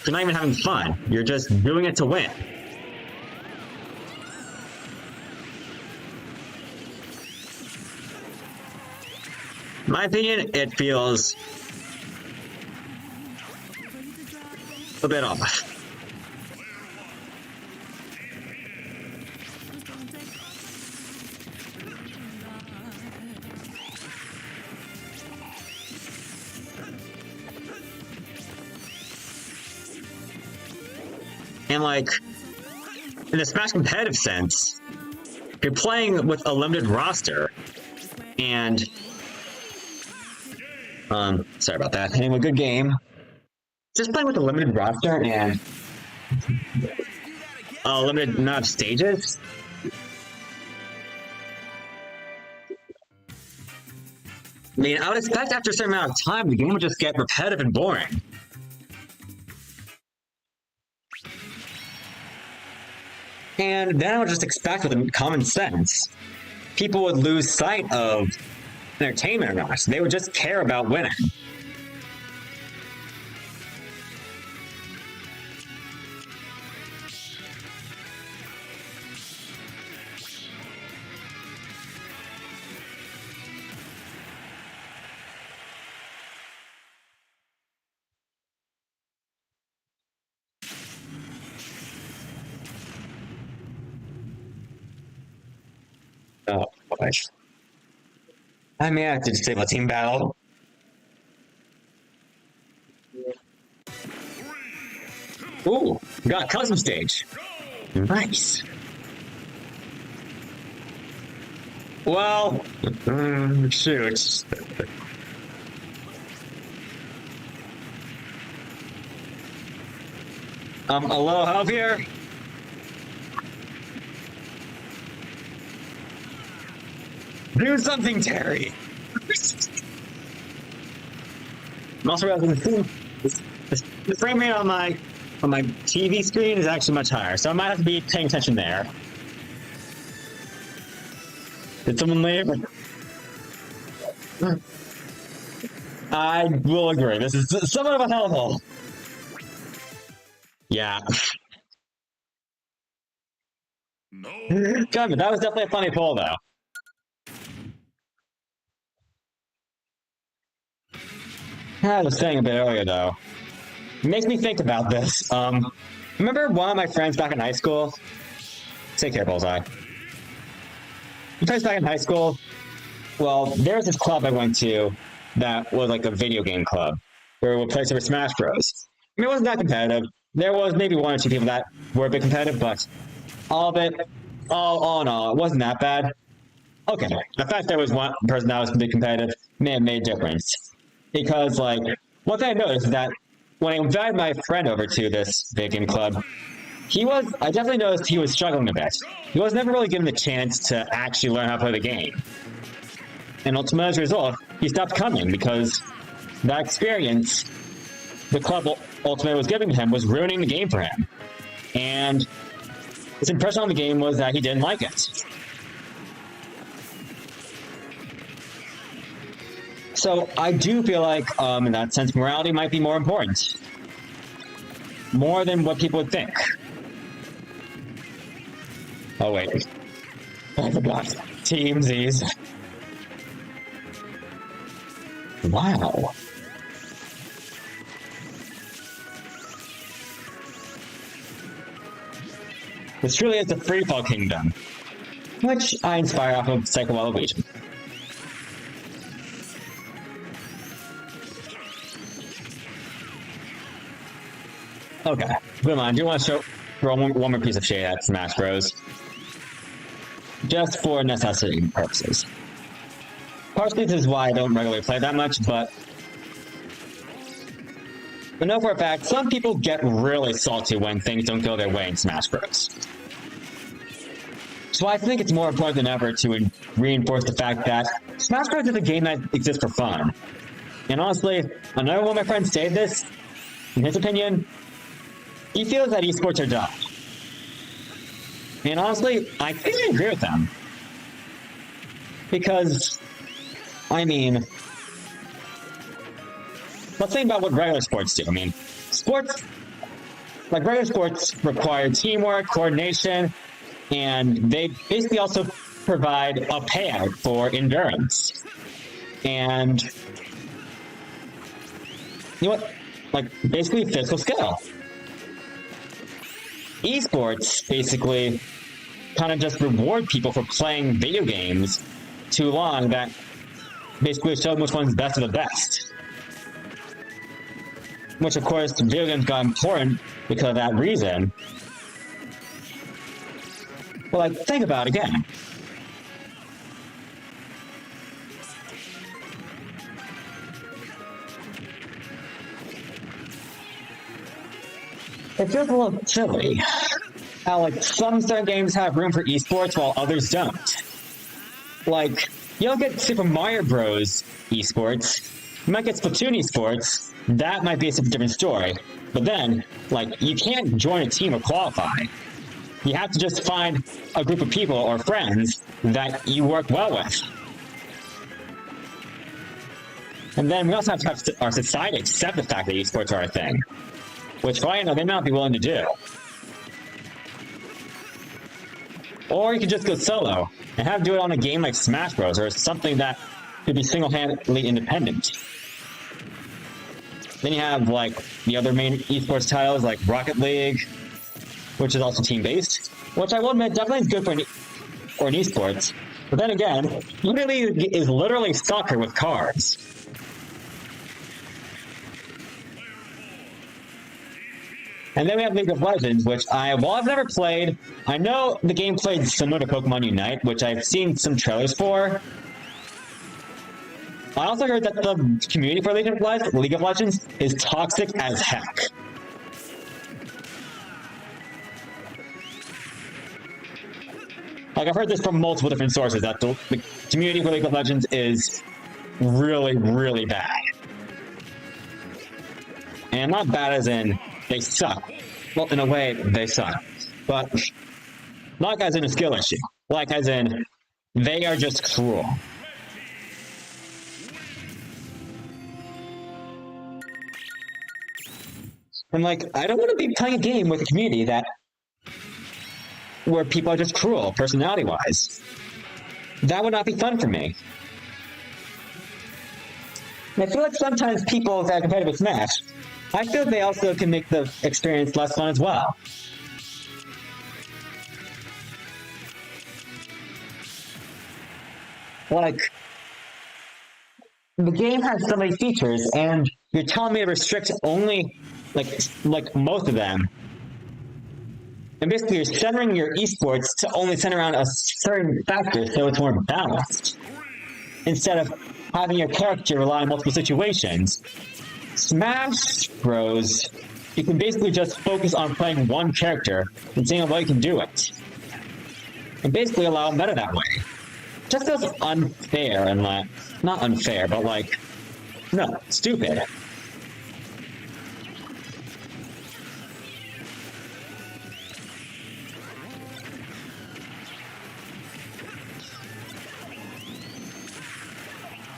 you're not even having fun? You're just doing it to win. In my opinion, it feels a bit off. And like, in the Smash competitive sense, you're playing with a limited roster, and sorry about that. Anyway, good game. Just playing with a limited roster and a limited amount of stages. I mean, I would expect after a certain amount of time, the game would just get repetitive and boring. And then I would just expect with common sense, people would lose sight of entertainment or not. They would just care about winning. Oh, boy. I may have to disable team battle. Ooh, we got a custom stage. Nice. Well, shoot. A little help here? Do something, Terry! I'm also realizing the frame rate on my TV screen is actually much higher, so I might have to be paying attention there. Did someone leave? I will agree. This is somewhat of a hellhole. Yeah. No. God, but that was definitely a funny pull, though. I was saying a bit earlier, though. It makes me think about this. Remember one of my friends back in high school? Take care, Bullseye. My friends back in high school, well, there was this club I went to that was like a video game club, where we played Super Smash Bros. I mean, it wasn't that competitive. There was maybe one or two people that were a bit competitive, but all of it, all in all, it wasn't that bad. Okay, the fact there was one person that was a bit competitive may have made a difference. Because, like, one thing I noticed is that when I invited my friend over to this video game club, I definitely noticed he was struggling a bit. He was never really given the chance to actually learn how to play the game. And ultimately, as a result, he stopped coming because that experience the club ultimately was giving him was ruining the game for him. And his impression on the game was that he didn't like it. So I do feel like, in that sense, morality might be more important. More than what people would think. Oh, wait. I forgot. Teamsies. Wow. This truly is the freefall kingdom, which I inspire off of Cycle Elevation. Okay, come on. I do want to throw one more piece of shade at Smash Bros. Just for necessity purposes. Partially this is why I don't regularly play that much, but I know for a fact some people get really salty when things don't go their way in Smash Bros. So I think it's more important than ever to reinforce the fact that Smash Bros is a game that exists for fun. And honestly, another one of my friends said this, in his opinion, he feels that esports are dumb. And honestly, I think I agree with them. Because, I mean, let's think about what regular sports do. I mean, regular sports require teamwork, coordination, and they basically also provide a payout for endurance. And, you know what? Like, basically physical skill. Esports basically kind of just reward people for playing video games too long that basically show which one's best of the best. Which, of course, video games got important because of that reason. But, like, think about it again. It feels a little silly how, like, some certain games have room for esports while others don't. Like, you don't get Super Mario Bros. Esports. You might get Splatoon esports. That might be a different story. But then, like, you can't join a team or qualify. You have to just find a group of people or friends that you work well with. And then we also have to have our society accept the fact that esports are a thing, which, for all you know, they may not be willing to do. Or you could just go solo and have to do it on a game like Smash Bros. Or something that could be single-handedly independent. Then you have, like, the other main esports titles like Rocket League, which is also team-based, which I will admit definitely is good for an esports. But then again, Rocket League is literally soccer with cars. And then we have League of Legends, which while I've never played, I know the gameplay is similar to Pokemon Unite, which I've seen some trailers for. I also heard that the community for League of Legends is toxic as heck. Like, I've heard this from multiple different sources, that the community for League of Legends is really, really bad. And not bad as in they suck. Well, in a way, they suck. But not as in a skill issue. Like as in, they are just cruel. And like, I don't want to be playing a game with a community where people are just cruel, personality-wise. That would not be fun for me. And I feel like sometimes people that are competitive with Smash, I feel they also can make the experience less fun as well. Like, the game has so many features, and you're telling me to restrict only, like most of them. And basically, you're centering your esports to only center around a certain factor so it's more balanced. Instead of having your character rely on multiple situations. Smash Bros, you can basically just focus on playing one character and seeing how well you can do it. And basically allow meta that way. Just feels unfair and like, not unfair, but like, no, stupid.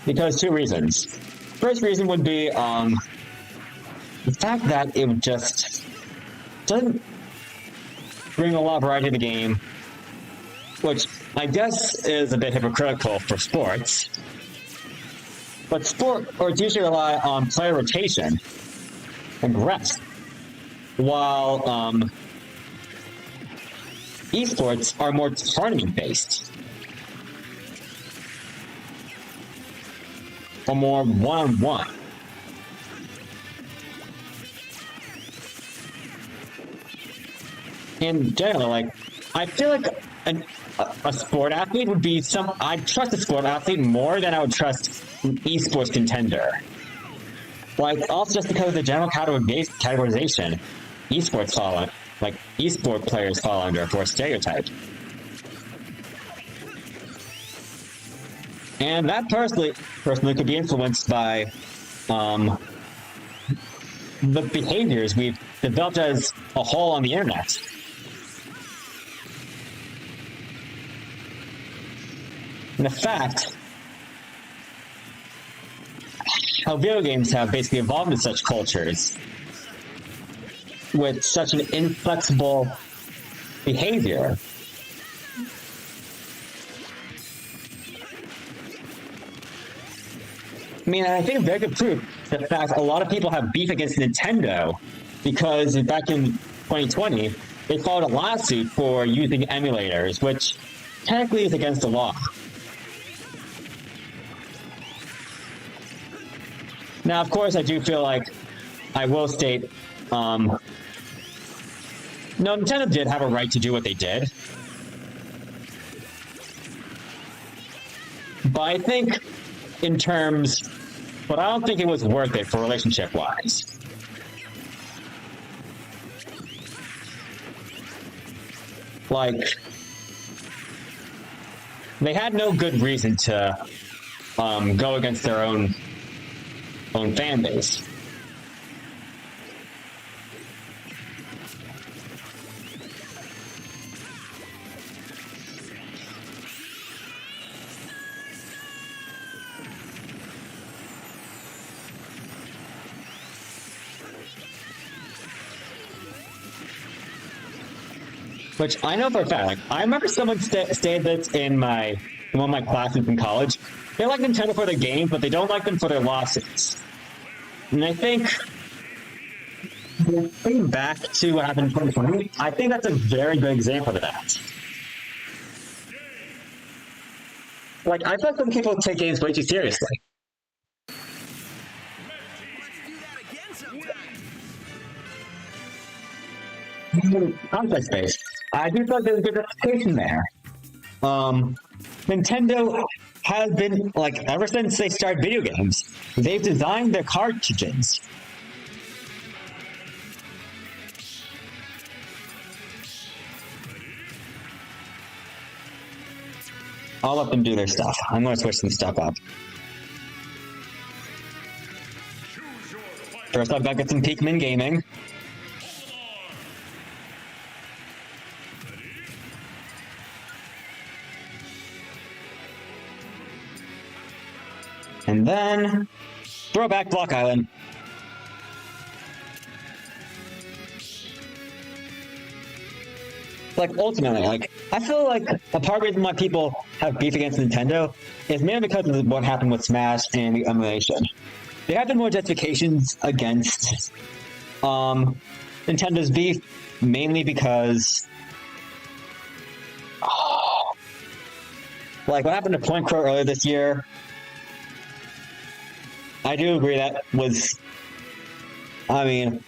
Because two reasons. First reason would be the fact that it just doesn't bring a lot of variety to the game, which I guess is a bit hypocritical for sports. But sports usually rely on player rotation and rest, while esports are more tournament-based. Or more one-on-one. In general, like, I feel like a sport athlete would be I'd trust a sport athlete more than I would trust an esports contender. Like, also just because of the general categorization, esport players fall under for a stereotype. And that personally could be influenced by the behaviors we've developed as a whole on the internet. And the fact how video games have basically evolved into such cultures with such an inflexible behavior. I mean, I think a very good proof the fact a lot of people have beef against Nintendo because back in 2020, they filed a lawsuit for using emulators, which technically is against the law. Now, of course, I do feel like I will state, no, Nintendo did have a right to do what they did. But I think but I don't think it was worth it for relationship-wise. Like, they had no good reason to go against their own fan base. which I know for a fact. Like, I remember someone stated this in one of my classes in college. They like Nintendo for their games, but they don't like them for their lawsuits. And I think, thinking back to what happened in 2020, I think that's a very good example of that. Like, I feel like some people take games way too seriously. Let's do that again sometime. Context based. I do feel like there's a good reputation there. Nintendo has been, like, ever since they started video games, they've designed their cartridges. I'll let them do their stuff. I'm going to switch some stuff up. Choose your fighter. First, I've got to get some Pikmin gaming. And then, Throwback Block Island. Like, ultimately, like, I feel like a part of the reason why people have beef against Nintendo is mainly because of what happened with Smash and the emulation. There have been more justifications against Nintendo's beef, mainly because, like, what happened to Point Crow earlier this year, I do agree that was, I mean,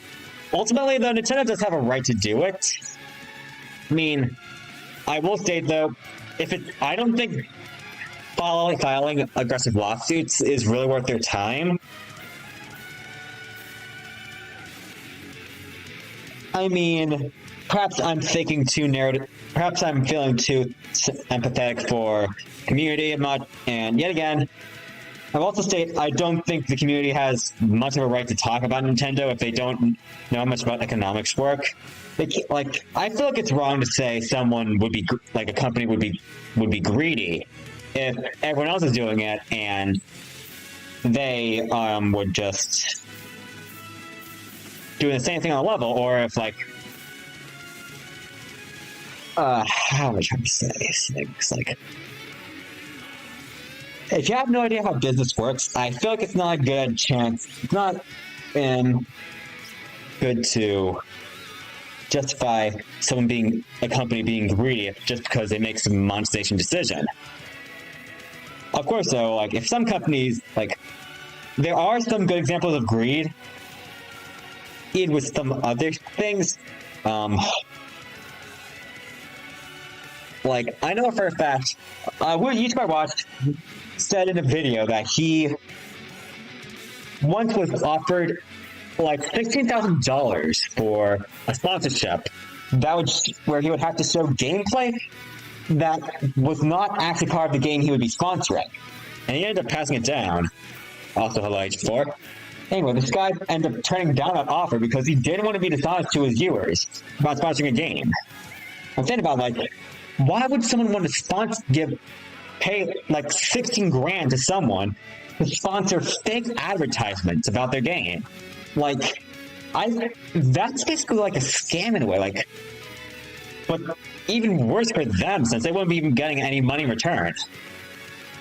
ultimately, though, Nintendo does have a right to do it. I mean, I will state, though, I don't think filing aggressive lawsuits is really worth their time. I mean, perhaps I'm thinking too narrative, perhaps I'm feeling too empathetic for community, and yet again, I've also stated I don't think the community has much of a right to talk about Nintendo if they don't know much about economics work. Like, I feel like it's wrong to say someone would be, like, a company would be greedy if everyone else is doing it and they would just doing the same thing on a level, or if, like, how am I trying to say things? Like, if you have no idea how business works, I feel like it's not a good chance. It's not good to justify a company being greedy just because they make some monetization decision. Of course, though, like, if some companies, like, there are some good examples of greed, even with some other things. Like, I know for a fact, YouTuber I watched said in a video that he once was offered like $16,000 for a sponsorship where he would have to show gameplay that was not actually part of the game he would be sponsoring, and he ended up passing it down. Also, hello H4. Anyway, this guy ended up turning down that offer because he didn't want to be dishonest to his viewers about sponsoring a game. I'm thinking about, like, why would someone want to pay like 16 grand to someone to sponsor fake advertisements about their game? Like, that's basically like a scam in a way. Like, but even worse for them, since they wouldn't be even getting any money in return.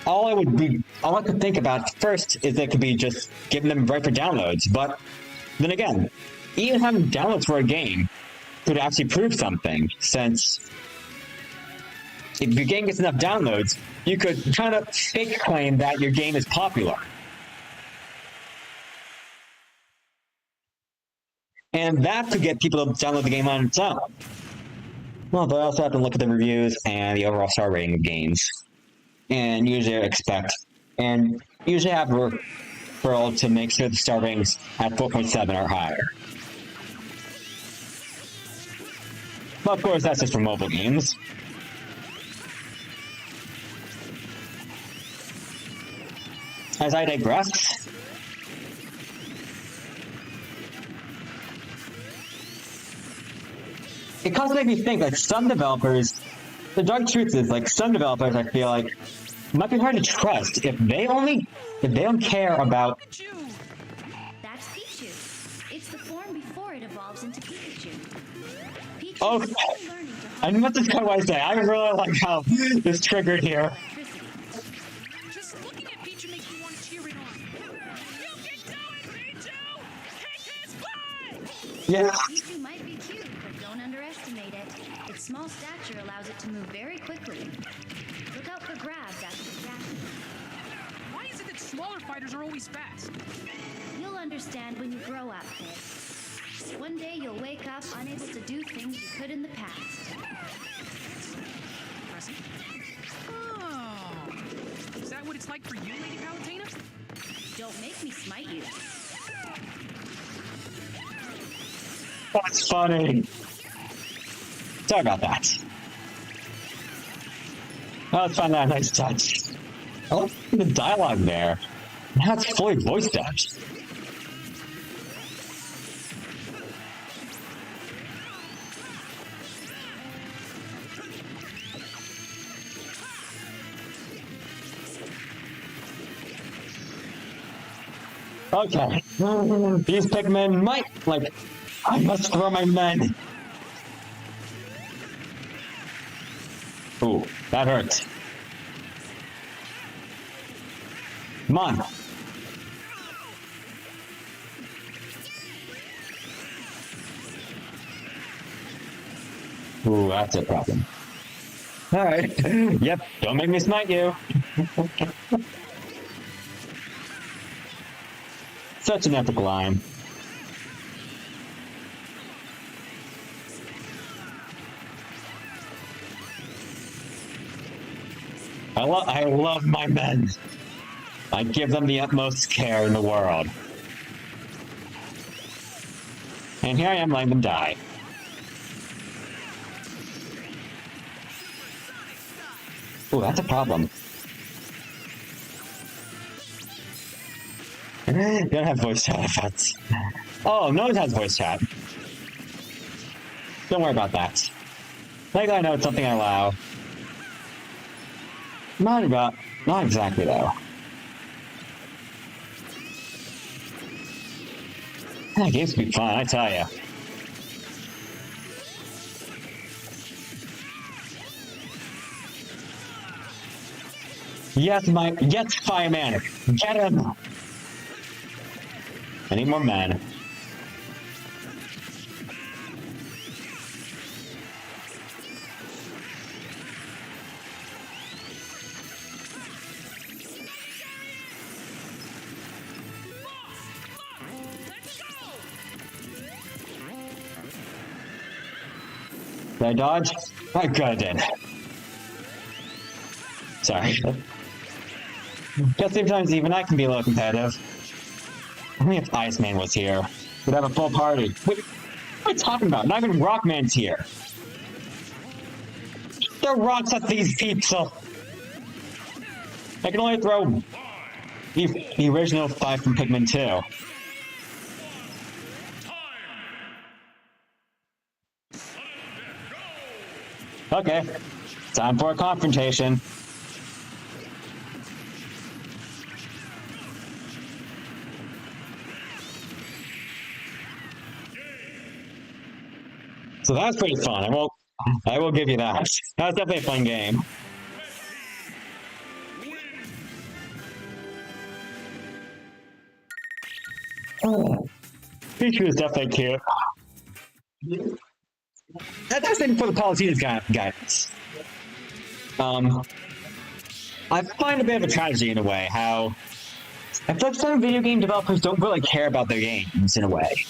All I could think about first is it could be just giving them right for downloads. But then again, even having downloads for a game could actually prove something, since if your game gets enough downloads, you could kind of fake claim that your game is popular. And that could get people to download the game on its own. Well, they also have to look at the reviews and the overall star rating of games. And usually have a referral to make sure the star ratings at 4.7 are higher. But of course, that's just for mobile games. As I digress, it kind of makes me think, like, some developers, the dark truth is, like, some developers, I feel like, might be hard to trust if they don't care about. Pikachu! That's Pichu. It's the form before it evolves into Pikachu. Pichu Oh. is still learning to And what this guy was saying, I really like how this triggered here. Electricity. Just looking at Pichu makes me want to cheer it on. You can do it, Pichu! Kick his butt! Yeah. Pichu might be cute, but don't underestimate it. Its small stature allows it to move very quickly. Look out for grabs after the catch. Why is it that smaller fighters are always fast? You'll understand when you grow up, kid. One day you'll wake up unable to do things you could in the past. Impressive. Oh. Is that what it's like for you, Lady Palutena? Don't make me smite you. That's funny. Sorry about that. Oh, let's find that a nice touch. I like the dialogue there. Now it's fully voice dubbed. Okay. These Pikmin might, like, I must throw my men. Ooh, that hurts. Come on. Ooh, that's a problem. Alright. Yep, don't make me smite you. Such an epic line. I love my men. I give them the utmost care in the world. And here I am letting them die. Ooh, that's a problem. You don't have voice chat effects. Oh, no one has voice chat. Don't worry about that. Like I know it's something I allow. Not exactly though. That game's be fun, I tell ya. Yes, Fireman! Get him! I need more men. Did I dodge? I good, I did. Sorry. Just sometimes even I can be a little competitive. Only if Iceman was here, we'd have a full party. What are you talking about? Not even Rockman's here. Throw rocks at these people. I can only throw the original 5 from Pikmin 2. Okay, time for a confrontation. So that's pretty fun. I will give you that. That was definitely a fun game. Oh, Pichu is definitely cute. That's it for the Palutena's guidance. I find a bit of a tragedy in a way how I feel like some video game developers don't really care about their games in a way.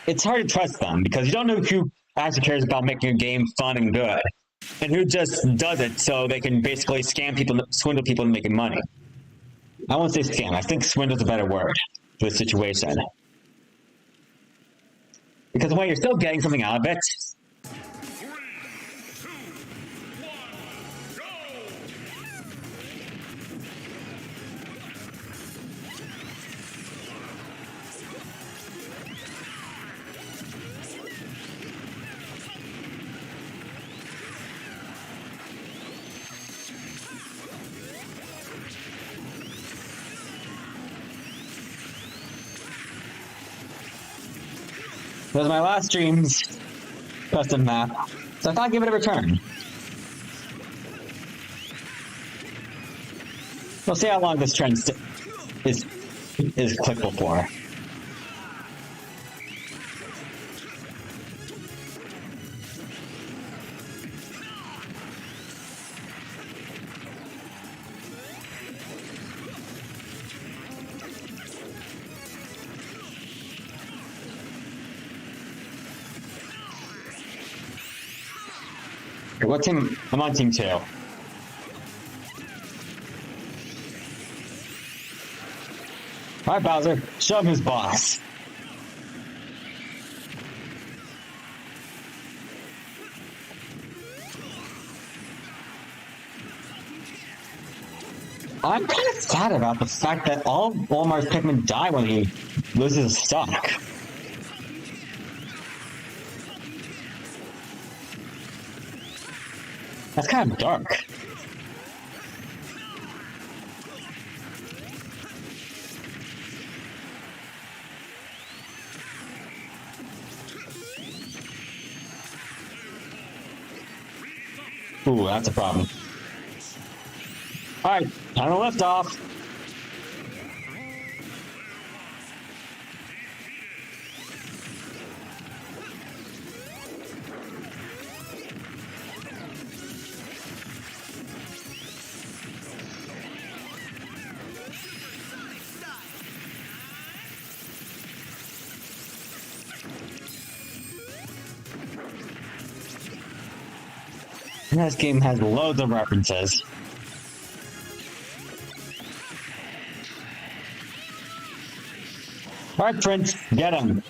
It's hard to trust them because you don't know who actually cares about making a game fun and good, and who just does it so they can basically scam people, swindle people into making money. I won't say scam. I think swindle's a better word for the situation. Because when you're still getting something out of it, 3, 2, 1, go! those are my last streams. custom map. So I thought I'd give it a return. We'll see how long this trend is clickable for. What team? I'm on team 2. Alright, Bowser, show him who's boss. I'm kind of sad about the fact that all of Walmart's Pikmin die when he loses his stock. That's kind of dark. Ooh, that's a problem. Alright, time to lift off. This game has loads of references. Alright, Prince, get him.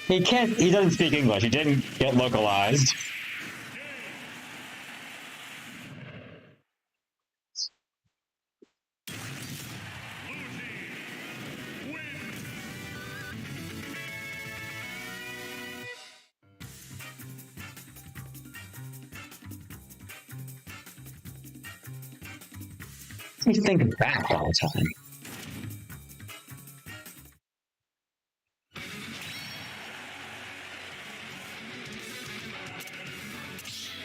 He doesn't speak English, he didn't get localized. Let me think back all the time.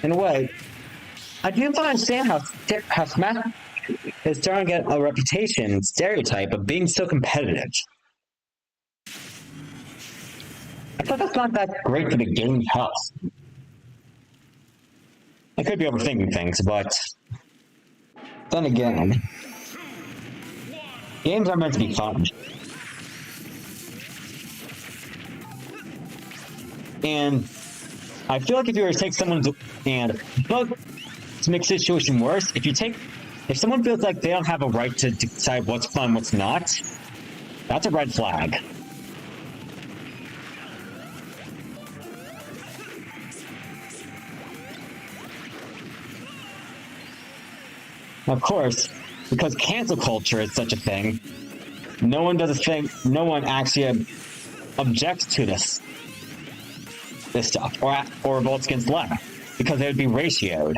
In a way, I do not understand how Smash is starting to get a reputation, stereotype of being so competitive. I thought that's not that great for the game's health. I could be overthinking things, but then again, games are meant to be fun. And I feel like if you were to take someone's and to make the situation worse, if someone feels like they don't have a right to decide what's fun, what's not, that's a red flag. Of course, because cancel culture is such a thing, no one actually objects to this stuff, or votes against left, because they would be ratioed.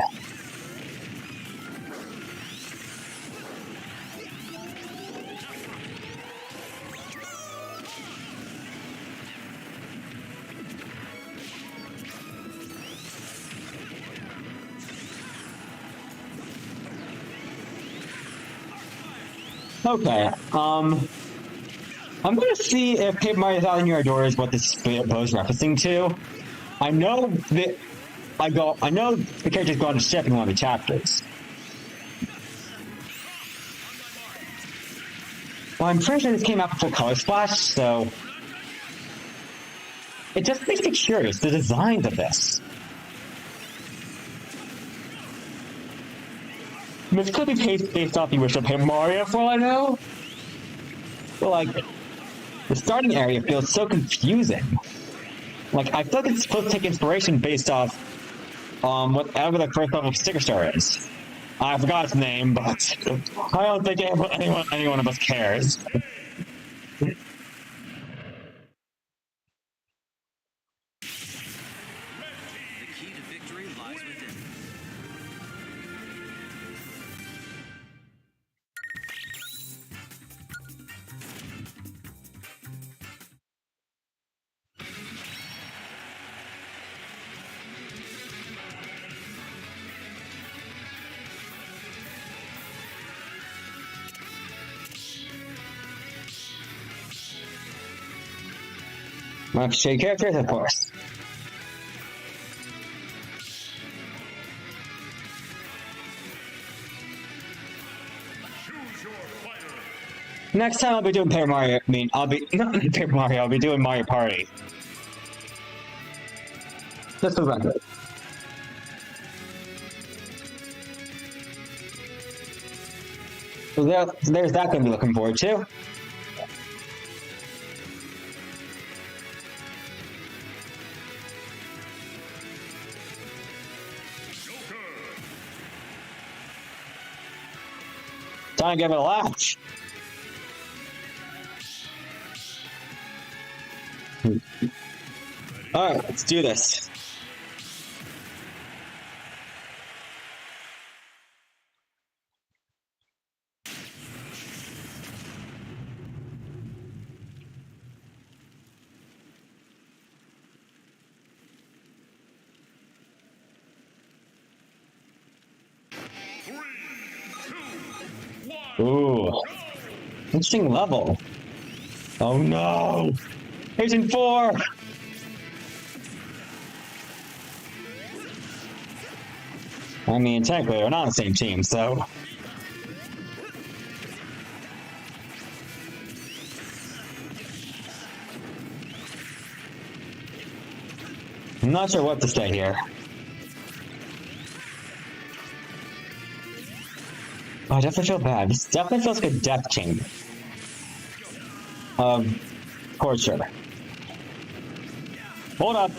Okay, I'm gonna see if Paper Mario Thousand Year Door is what this video is referencing to. I know the character's go on to ship in one of the chapters. Well, I'm pretty sure this came out before Color Splash, so it just makes me curious, the designs of this. This could be based off the original Paper Mario, for all I know. But, like, the starting area feels so confusing. Like, I feel like it's supposed to take inspiration based off whatever the first level of Sticker Star is. I forgot its name, but I don't think anyone of us cares. I have to show you characters, of course. Choose your fighter. Next time I'll be doing Paper Mario. I mean, I'll be not Paper Mario. I'll be doing Mario Party. Just for the record. So there's that thing to be looking forward to. Joker. Time to give it a laugh. Alright, let's do this. Three, two, one. Ooh. Interesting level. Oh no! Agent 4! I mean, technically, we're not on the same team, so... I'm not sure what to say here. Oh, I definitely feel bad. This definitely feels like a death chamber. Torture. Hold up.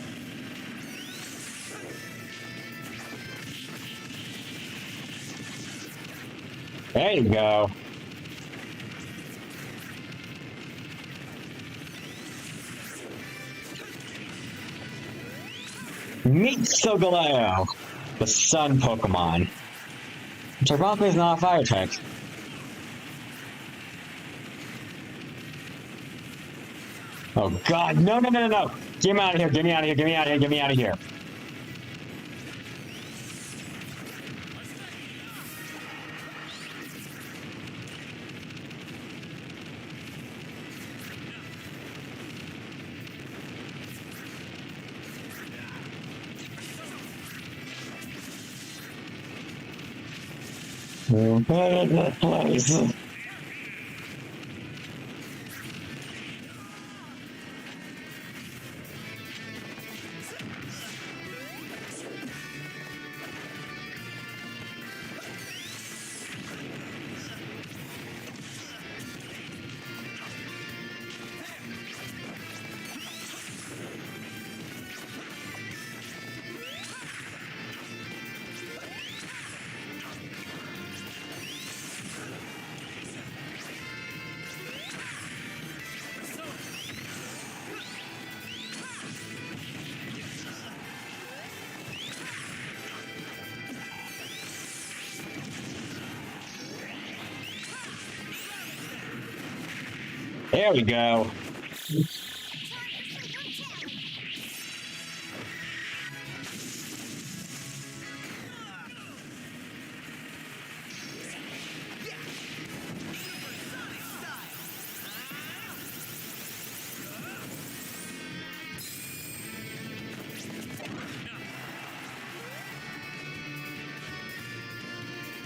There you go. Meet Sogaleo, the sun Pokemon. Which ironically is not a fire type. Oh god, no, no, no, no, no! Get me out of here, get me out of here, get me out of here, get me out of here. That place. There we go.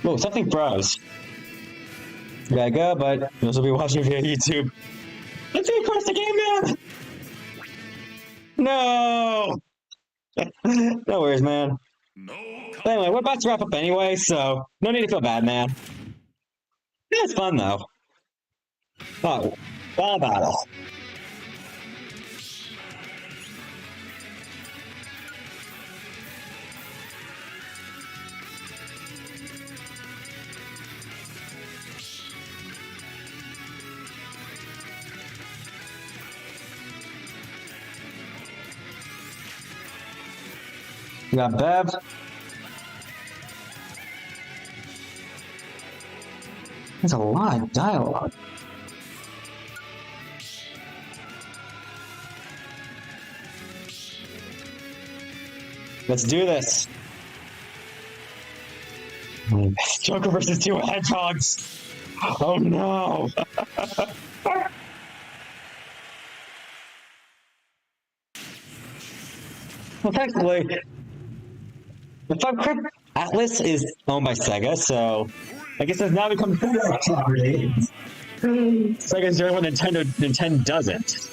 Oh, something froze. Gotta go, but you'll also be watching via YouTube. Let's see across the game, man! No! No worries, man. No. But anyway, we're about to wrap up anyway, so no need to feel bad, man. Yeah, it's fun, though. Oh, ball battle. You got Bev. There's a lot of dialogue. Let's do this. Joker versus two hedgehogs. Oh no. Well, technically, if I'm correct, Atlas is owned by Sega, so I guess it's now become Sega property. Sega's the only one Nintendo doesn't.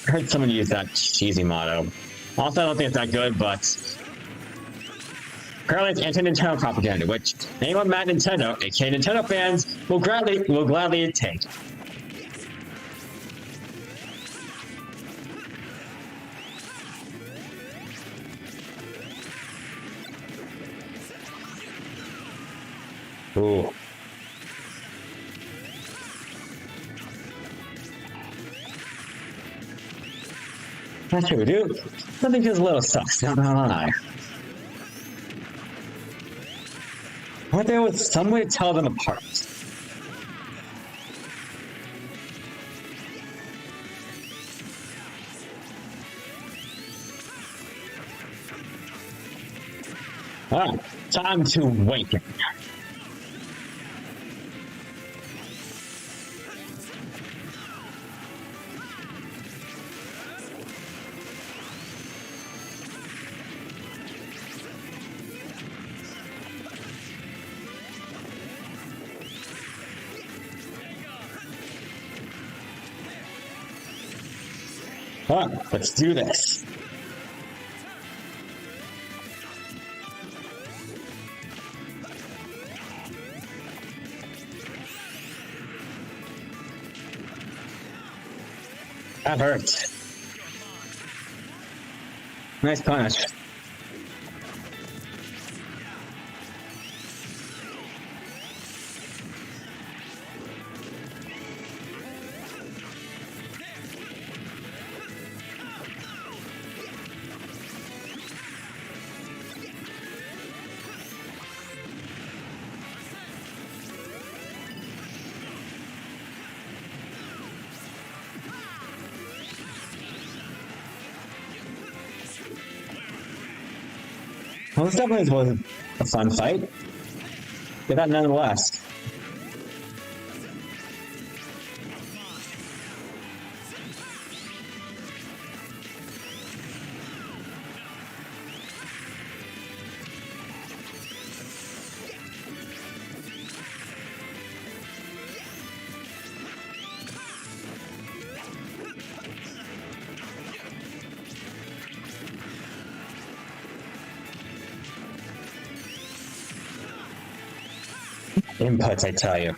I heard someone use that cheesy motto. Also, I don't think it's that good, but apparently it's anti-Nintendo propaganda, which anyone mad at Nintendo, aka Nintendo fans, will gladly take. Ooh. That's true, dude. Something feels a little sus, not gonna lie. What there was some way to tell them apart. Ah, time to awaken. Let's do this. That hurt. Nice punish. Well, this definitely was a fun fight. But that nonetheless. Inputs, I tell you.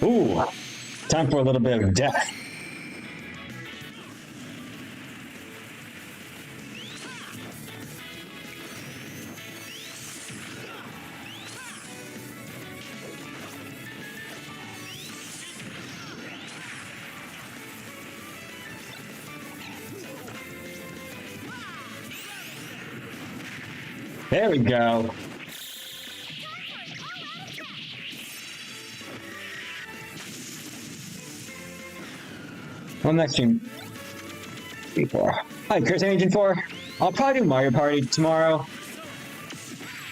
Ooh, time for a little bit of death. There we go. Well, next stream. Before. Hi, Chris Agent 4. I'll probably do Mario Party tomorrow.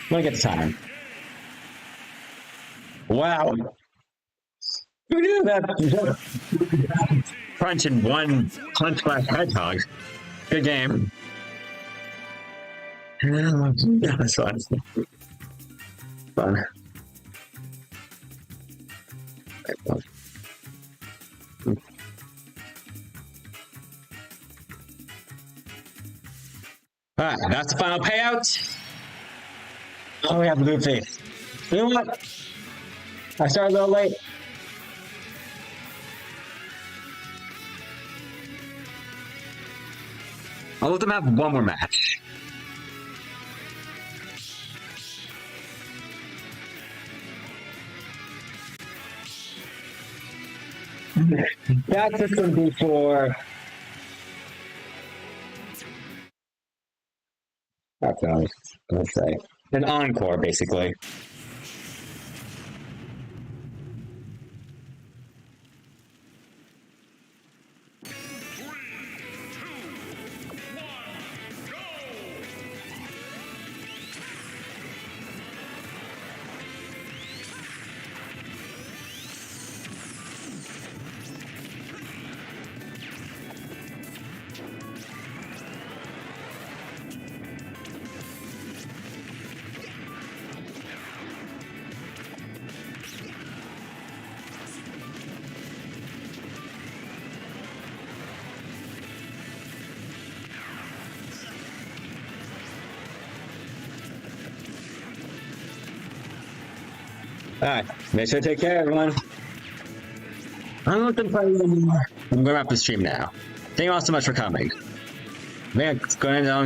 When I get the time. Wow. Who knew that? Punching one punch by hedgehog. Good game. Yeah, that's fun. Fun. Alright, that's the final payout. Oh, we have Luffy. You know what? I started a little late. I'll let them have one more match. That's just going to be for... That's what I was going to say. An encore, basically. Alright, make sure to take care, everyone. I'm looking for you. I'm going to wrap the stream now. Thank you all so much for coming. Man, it's going on good.